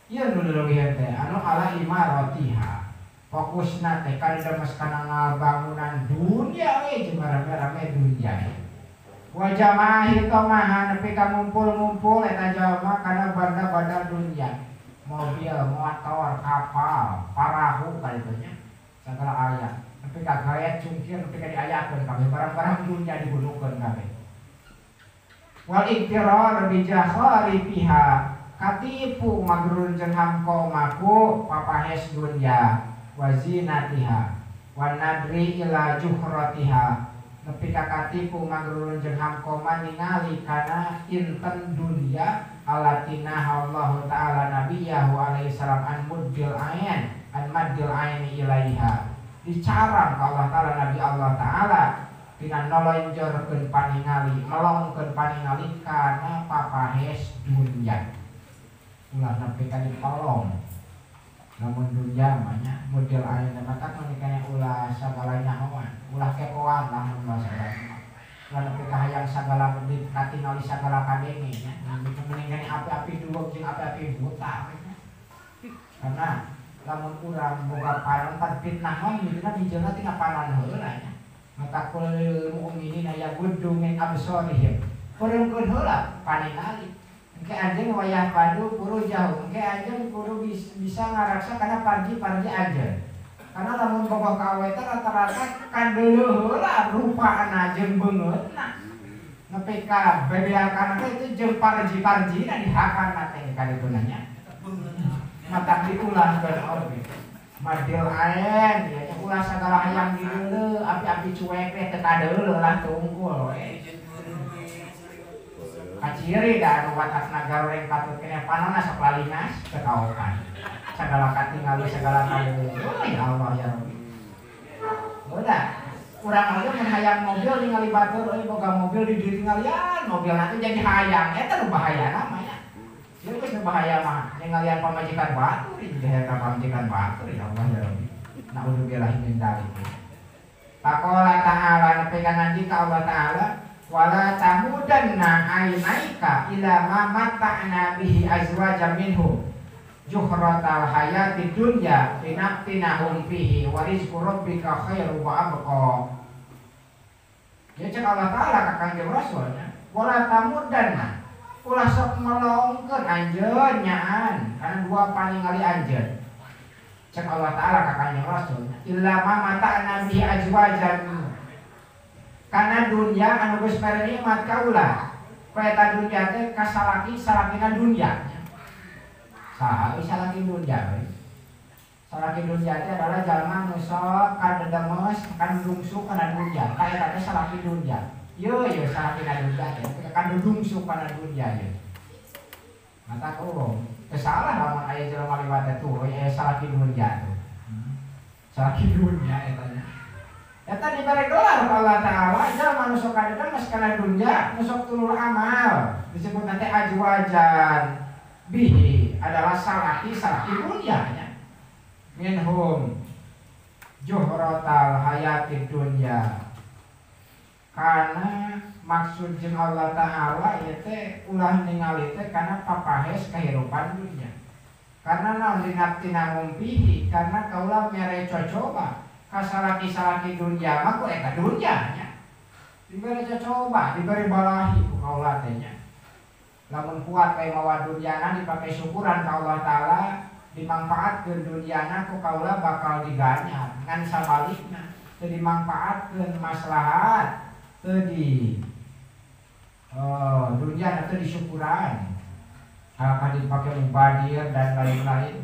Speaker 1: Ieu nu leuwih teh anu ala imaratiha. Fokusna teh kada demes kana ngabangunan dunya we jeung rame-rame dunya. Wa jamaah tomaha nepi ka ngumpul-ngumpul eta jalma kana banda-banda dunya. Mobil, motor, kapal, parahu kalitunya segala aya. Nepi ka gayat cungkir nepi ka diayakeun kabeh barang-barang dunya dibunuhkeun kabeh. Wal iktirar bi jakharifiha katipu magrurun jeung hamko maku papahes dunya wa zinatiha wa nadri ila juhratiha. Nepi ka katipu magrurun jeung hamko ningali kana inten dunya alatina Allah Ta'ala nabiyahu alaihi salam an muddil ain an maddil aini ilaiha. Dicarang ka Allah Ta'ala nabi Allah Ta'ala tina nolonjorkeun paningali melongkeun paningali kana papahes dunya. Ulah nepi ka dipolong namun dunya mah nya muddil ain mata menikahnya ulah sagala nyahoan ulah kepoan lamun masalah. Ulah nepi ka hayang sagala katingali sagala kadenge nya mendingan api-api duweg jeung api-api buta. Karena lamun urang boga panon kan fitnah mah midina mijeuna tina panon heula nya. Mata kul mu'minin yaguddu min absarihim. Peureumkeun heula paningali. Engke anjeun wayah padu kudu jauh. Engke anjeun kudu bisa ngaraksa kana parji-parji anjeun. Karena lamun boga kaweta rata-rata kan deuleuh heula rupaana jeung beungeutna. Nepi ka bebeakan itu jeung parji-parjina dihakanna teh kaditu nya. Mata diulahkeun oge. Madil aen ya ulah sagala hayang dideuleuh api-api cuek teh teu kadeuleuh lah tunggul we. Kaciri da anu watakna gareng patut kene panonna sapalinas teu kaokan. Sagala katingali sagala kadeuleuh ya Allah ya Rabbi. Udah urang aja mun hayang mobil ningali batur euy boga mobil di ditingalian mobil nanti jadi hayang eta nu bahaya namanya. Ieu geus bahaya mah ningalian pamajikan batur di daerah pamajikan batur ya Allah ya Rabbi. Naudzubillah min dzalik. Faqala ta'ala nepi ka ngandika Allah Ta'ala wala tamudanna ainaika ila ma mata'na bihi azwajan minhum juhratal hayati dunya binaftinahum fihi wa rizqu rabbika khairu wa abqa. Ya cek Allah Ta'ala ka Kangjeng Rasulnya wala tamudanna ulah sok melongkeun anjeun nyaan kana dua paningali anjeun. Cek Allah Ta'ala ka Kangjeng Rasulnya illa ma mata'na bihi azwajan kana dunya anu geus mere nikmat ka ulah. Eta dunya teh salakina dunya. Saha salaki dunya we. Salaki dunya teh adalah jalma nu sok kadedemes kan dungsuk kana dunya. Ka eta teh salaki dunya. Yo salaki dunya teh kan dungsuk kana dunya ye. Mata kurung. Kesalah lamun aya jelema liwat tuh aya salaki dunya tuh. Salaki dunya eta nya. Eta diberi gelar Allah Ta'ala jalma nu sok kadedemes kana dunya nu sok tulul amal disebut nanti ajwajan bihi adalah salaki dunyanya. minhum juhratal hayatid dunya, karena maksud jeung Allah Ta'ala ieu teh ulah ningali teh kana papahes kehidupan dunia. Karena naon dinaptina ngumpihi, karena kaulah mere cocoba kasalaki-salaki dunia mah ku eta dunia nya. Diberi cocoba, diberi balahi ku kaulah teh nya. Lamun kuat kayak mawa dunyana dipakai syukuran ka Allah Ta'ala, dimanfaatkeun dunyana ku kaulah bakal diganyar. Ngan sabalikna teu dimanfaatkeun maslahat teu di dunyana teu disyukuran. Hal dipakai mubadir dan lain-lain,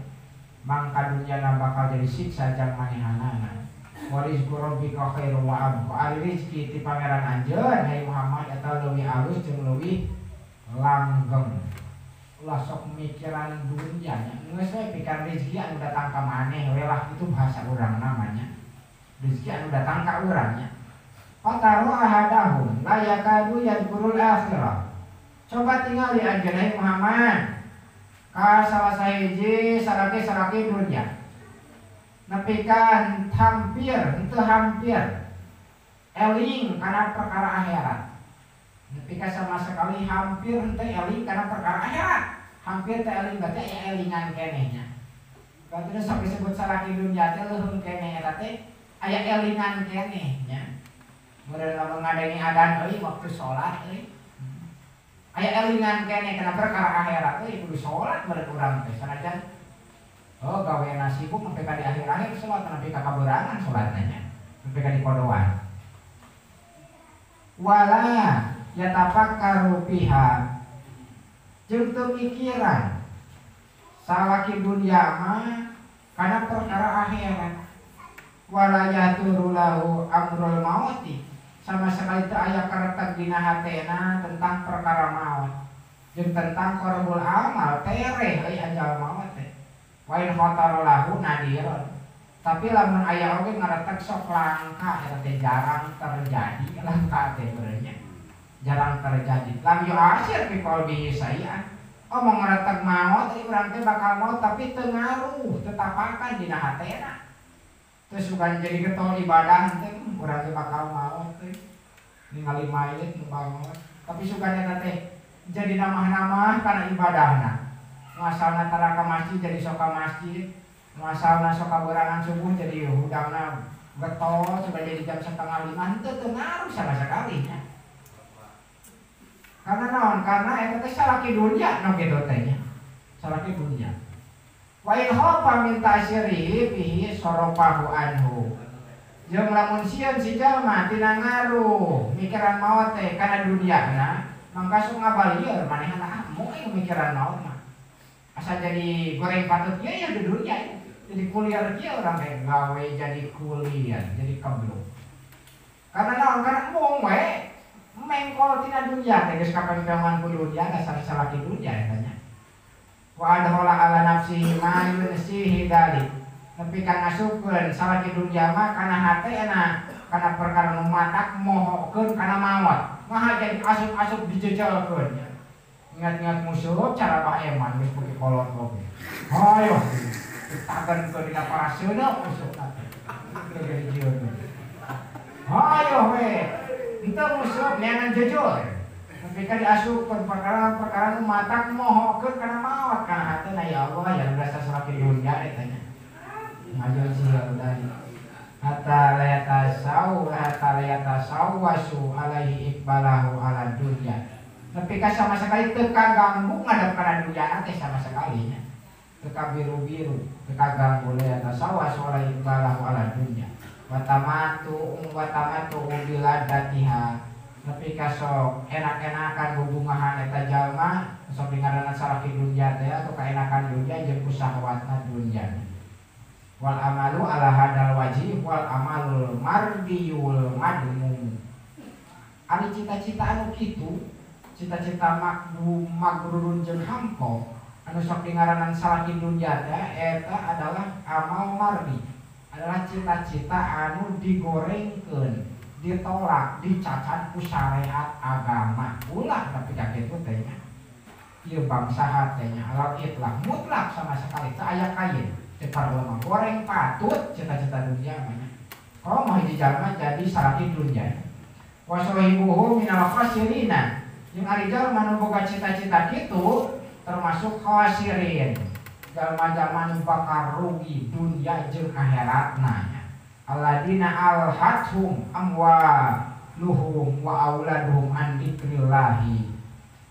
Speaker 1: mangka dunyana bakal jadi siksa jang manehanana. Wa rizqu rabbika khairum wa abqa. Ari rezeki ti pangeran anjeun hai Muhammad eta leuwih alus jeung leuwih langgeng. Ulah sok mikiran dunia nya, geus we pikan rezeki anu datang ka maneh we lah, itu bahasa urang namanya. Rezeki anu datang ka urang nya. Fataru ahadahum la yakadu yadkurul akhirah. Coba tinggal di anjeun Muhammad ka salah sahiji sarake dunia. Nepikan hampir eling kana perkara akhirat. Nepika sama sekali hampir teu eling kana perkara akhirat. Hampir teu eling berarti aya elingan keneh nya. Berarti sampai disebut sarake dunia teh leuheung keneh eta teh aya elingan keneh nya. Mun lamun ngadeni adzan euy waktu salat euy. Aya elingan keneh kana perkara akhirat euy kudu salat bareng urang teh sanajan gaweana sibuk sampai ka di akhir-akhir salat sampai ka kaberangan salatna nya. Sampai ka di kodoan. Wala yatafakkaru fiha, jeung teu mikiran salaki dunya mah kana perkara akhirat. Wala yaturu lahu amrul mauti, sama sekali teu aya karetek dina hatena tentang perkara maut jeung tentang korbul amal tereh euy ajal maut teh. Wa in khatara lahu nadirun, tapi lamun aya oge ngaretek sok langka eta teh jarang terjadi. Langka teh beureunya jarang terjadi. Lam yu'asir fi qalbihi sayan, omong ngaretek maut ieu urang teh bakal maut tapi teu ngaruh, teu tapakan dina hatena. Terus bukan jadi getol ibadah teh urang teh bakal maut teh ningali mayit nu maut, tapi sukanya teh jadi namah-namah kana ibadahna. Muasalna tara ka masjid jadi sok ka masjid, muasalna sok ka berangan subuh jadi hudangna getol coba jadi jam 4:30 teu ngaruh sama sekali nya. Karena naon? Karena eta teh salaki dunya nu kitu teh nya. Salaki dunya. Wa in khafa min ta'syirihi bihi sarafahu anhu. Jeung lamun sieun si jalma tina ngaruh mikiran maot teh kana dunyana, mangka sok ngabalieur manehna moe mikiran maot mah. Asa jadi goreng patut ieu ya di dunya. Jadi kuliah kieu urang teh gawe jadi kuliah, jadi keblok. Karena naon? Karena mung we mengkol tina dunya teh geus kapempeman ku dunya dasar salaki dunya eta nya. Wa adhola ala nafsihi ma yunsihi dalik. Tapi kan ngasupkeun salaki dunya mah kana hatena kana perkara nu matak mohokeun kana maot. Maha jadi asup-asup dijejelkeun. Ingat-ingat musuh cara baeman geus beuki kolot oge. Hayo ditagenkeun dina paraseuna musuh teh. Geus jieun. Hayo we. Henteu musuh neangan jujur. Tapi kan diasupkeun perkara-perkara nu matak mohokeun kana maot kana hatena ya Allah ya dasar salaki dunya eta nya. Ngajian sih tadi. Hatta layatasawasu alaihi iqbalahu ala dunya. Tapi kan sama sekali teu kaganggu ngadep kana dunya teh sama sekali nya. Teu kabiru-biru, teu kaganggu layatasawasu alaihi iqbalahu ala dunya. Watamatu biladatiha. Tapi kasok enak-enakan hubungan eta jalma sok ngaranna salaki dunya teh atau kaenakan dunya jeung kusahwatna dunya. Wal amalu ala hadal wajib wal amalul mardiyul madmum. Ari cita-cita anu kitu, cita-cita magrurun jeung hamko anu sok ngaranan salaki dunya teh eta adalah amal mardi. Adalah cita-cita anu digorengkeun, ditolak, dicacat ku syariat agama. Ulah tapi kakitu teh nya. Ieu bangsa teh nya alal itlaq mutlak sama sekali teu aya kain. Cepat goreng patut cita-cita dunia banyak. Kalau mau hiji jalma jadi salaki dunia. Wasohibuhu minal khasirina. Yang ari jalma nu boga cita-cita kitu termasuk khasirin. Jalma-jalma nu bakal rugi dunia jeung akhiratna. Alladzina alhathum amwaluhum wa auladuhum an dzikrillahi.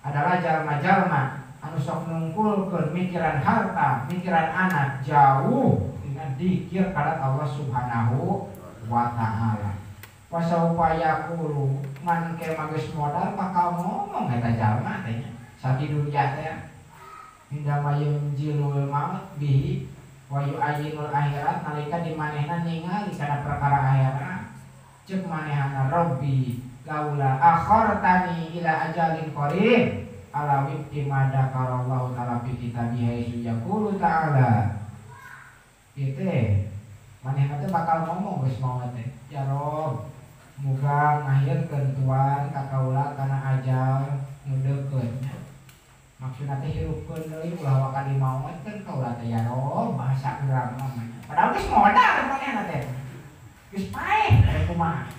Speaker 1: Adalah jalma-jalma anu sok nungkulkeun mikiran harta, mikiran anak jauh dengan dikir kadat Allah Subhanahu wa taala. Wasaupa yaqulu man ke magis modal bakal ngomong eta jalma teh nya. Saki dunya teh inda mayun jilul maut bihi wa yu'ayyinul akhirat nalika di manehna ningali kana perkara akhirat. Ceuk manehna rabbi laula akhartani ila ajalin qarib ala wifti mada karallahu ta'ala fi kitabihi yaqulu ta'ala. Itu manehna teh bakal ngomong geus maot teh, ya Rob, muga ngahirkeun tuan ka kaula kana ajal nu deukeut. Maksudna teh hirupkeun deui ulah waka di maotkeun kaula teh, ya Rob, bahasa urang mah. Padahal geus modal manehna teh. Geus paeh kumaha.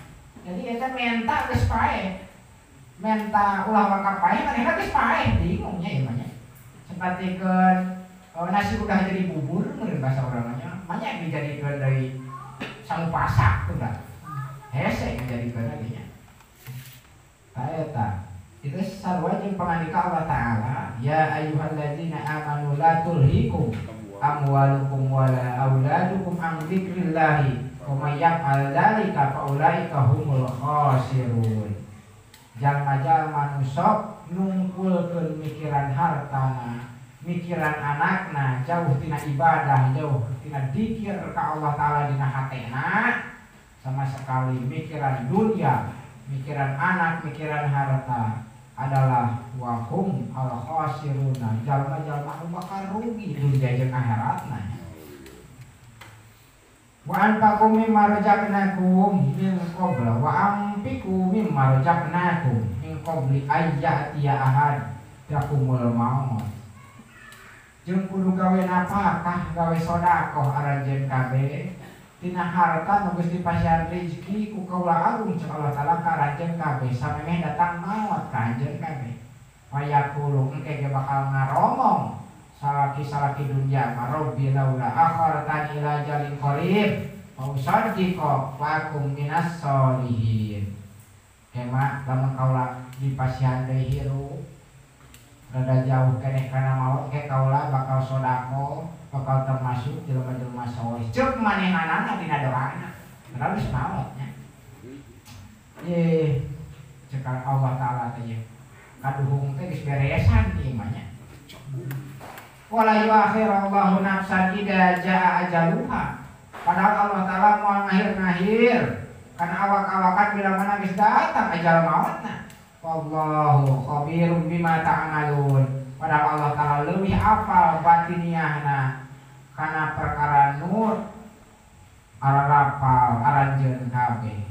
Speaker 1: Jadi eta menta geus paeh. Menta ulah waka paeh manehna geus paeh, bingung nya ieu mah nya. Sapertikeun nasi udah jadi bubur meureun bahasa urang nya. Manya dijadikeun deui samupasak teh da. Hese dijadikeun lagi nya. Tah eta itu sarua jeung pangandika Allah taala, ya ayyuhalladzina amanu la tulhikum amwalukum wala auladukum an dzikrillahi wa may yaf'al dzalika fa ulaika humul khasirun. Jalma-jalma nu sok nungkulkeun mikiran hartana, mikiran anakna, jauh tina ibadah, jauh tina dzikir ka Allah taala dina hatena, sama sekali mikiran dunia, mikiran anak, mikiran harta adalah wahum al khasiruna, jalma-jalma nu bakal rugi dunia jeung akhiratna. Wa anfaqu mimma razaqnakum min qabla wa anfiqu mimma razaqnakum min qabli ayyatiya ahad yakumul maut. Jeung kudu gawe napakah, gawe sedekah aranjeun kabeh tina harta nu geus dipasihan rezeki ku kaula agung cek Allah taala ka aranjeun kabeh samemeh datang maut ka anjeun kabeh. Wayaqulu engke ge bakal ngaromong salaki dunya marobbi laula akhartani ila ajalin qarib wa usaddiqa wa akum minas sholihin. Kema lamun kaula dipasihan deui hirup rada jauh keneh kana maut ke kaula bakal sodako, bakal termasuk jelema-jelema saleh. Ceuk manehanana dina doana. Padahal geus maot nya. Cek Allah taala teh kaduhung teh geus beresan ieu mah nya. Wala yuakhirallahu nafsan idza jaa ajaluha. Padahal Allah taala moal ngahir-ngahir kana awak-awakan bila mana geus datang ajal mautna. Wallahu khabirum bima ta'malun. Padahal Allah taala leuwih apal batiniahna kana perkara nur ararapal aranjeun kabeh.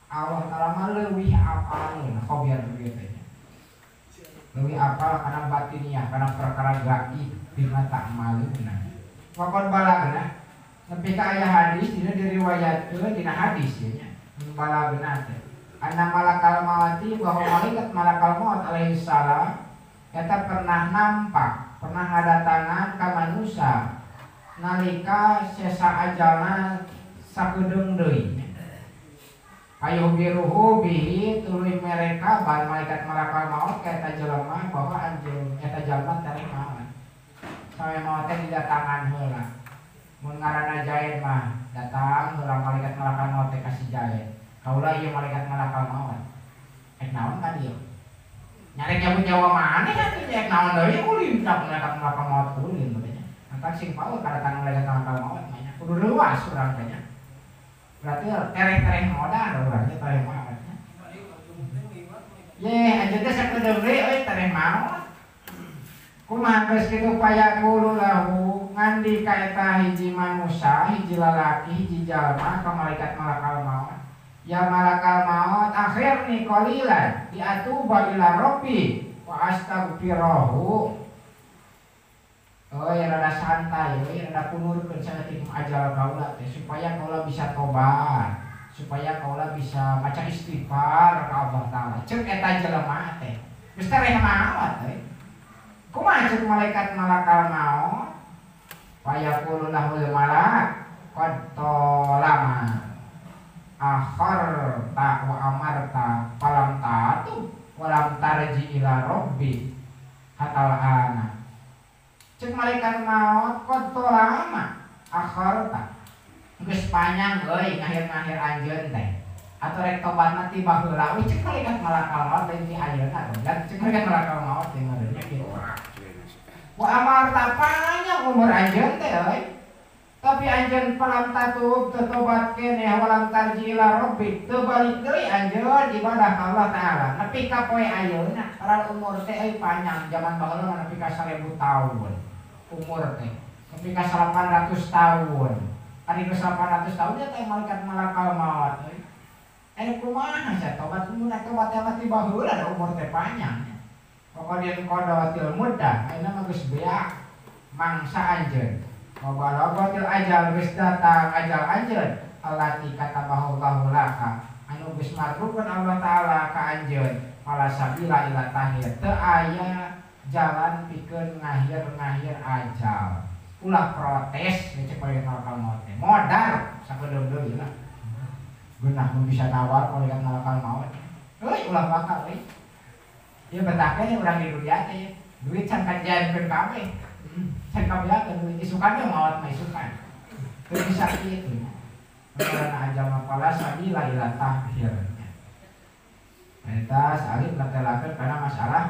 Speaker 1: Allah taala mah leuwih apalna khabir begitu. Leuwih apal kana batiniah kana perkara gaib bima ta'malun. Wakon balagna nepi ka aya hadis dina diriwayatkeun dina hadis nya. Balagna teh anna malakal mauti bahwa malakal maut alaihi salam eta pernah nampak, pernah ngadatangan ka manusia nalika sesa ajalna sakedeung deui. Ayuh biruhu bihi tuluy mereka ban malaikat malakal maut ka eta jelema bahwa anjeun eta jalma tarek maut. Sampai maut teh didatangan heula. Mun ngaranna Jaid mah datang heula malaikat malakal maut teh ka si Jaid. Kaula ieu malaikat malakal maut. Naon ka dieu? Nyarek nyawa maneh atuh nyarek naon deui ulin ka malaikat malakal maut ulin katanya. Antak sing paul kadatangan malaikat malakal maut nya. Kudu leuwas urang teh nya. Berarti tereh-tereh modal urang teh tereh maut nya. Ye, anjeun teh sakedeung deui euy tereh maut. Kumaha geus kitu payaqulu lahu ngandika eta hiji manusia, hiji lalaki, hiji jalma ka malaikat malakal maut. Ya malakal maut akhirni qalilan diatuba ila rabbi wa astaghfirahu. rada santai, rada kunurkeun saeutik ajal kaula teh supaya kaula bisa tobat, supaya kaula bisa maca istighfar ka Allah Taala. Ceuk eta jelema teh geus tareh maot teh. Kumaha ceuk malaikat malakal maut? Wa yaqulu lahul malak qad lama akharta wa amarta falam ta'tu walam tarji ila rabbi hatal ana. Cek malaikat maut qad lama akharta geus panjang euy ngahir-ngahir anjeun teh atuh rek tobatna ti baheula. Cek malaikat malakal maut teh ti ayeuna cek malaikat malakal maut teh ngaranna kitu. Wa amarta panjang umur anjeun teh euy. Tapi anjeun palam tatub tobat keneh walam tarji ila rabbi teu balik deui anjeun ibadah ka Allah Taala nepi ka poe ayeuna. Karena umur teh euy panjang zaman baheula nepi ka 1000 tahun. Umur teh nepi ka 800 tahun. Ari geus 800 tahun ya teh malaikat malakal maut euy. Kumaha sia tobat mun tobat teh mati baheula umur teh panjang. Pokoknya qadatil muddah ayeuna mah geus beak mangsa anjeun. Wabalagotil ajal geus datang ajal anjeun allati katabahallahu laka anu geus mardukeun Allah Taala ka anjeun fala sabila ila tahir teu aya jalan pikeun ngahir-ngahir ajal. Ulah protes cek malaikat malakal maut teh modal sakedeung deui lah. Geunah mun bisa nawar malaikat malakal maut. Euy ulah bakal euy. Ieu betahkeun urang di dunia teh duit can kajiankeun kabeh. Can kabiakeun duit isukan ge maot mah isukan. Teu bisa kitu. Karena ajal mapala sabila ila tahir. Eta salib natelakeun kana masalah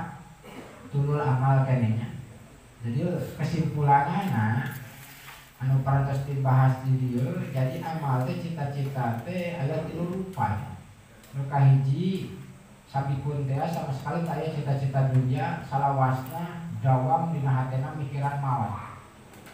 Speaker 1: tulul amal kenehnya. Jadi kesimpulannya anu parantos dibahas di dieu jadi amal teh cita-cita teh aya 3 rupa. Nu kahiji sabikun teh sama sekali teh aya cita-cita dunia salawasna dawam dina hatena mikiran maut.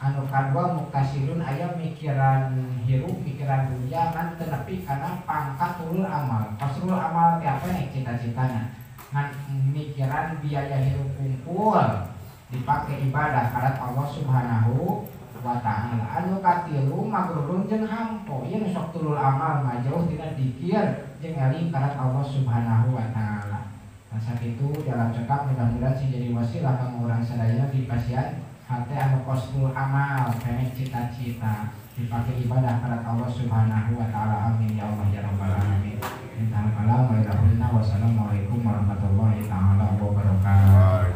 Speaker 1: Anu kadua muktasilun aya mikiran hirup mikiran dunia ngan teu nepi kana pangkat tulul amal. Pasrul amal teh apa nih cita-citana? Ngan mikiran biaya hirup unggul dipakai ibadah karena Allah Subhanahu wa Ta'ala. Anu katilu magrurun jeung hampo ieu sok tulul amal mah jauh tina dikir jeung eling karena Allah Subhanahu wa Ta'ala. Nah sakitu dalam cekap mudah-mudahan sih jadi wasilah kanggo urang sadaya dipasihan hate anu qasdul amal keneh cita-cita dipakai ibadah karena Allah Subhanahu wa Ta'ala. Amin ya Allah ya rabbal alamin. Inna kalam wa ilaha illa wassalamualaikum warahmatullahi taala wabarakatuh.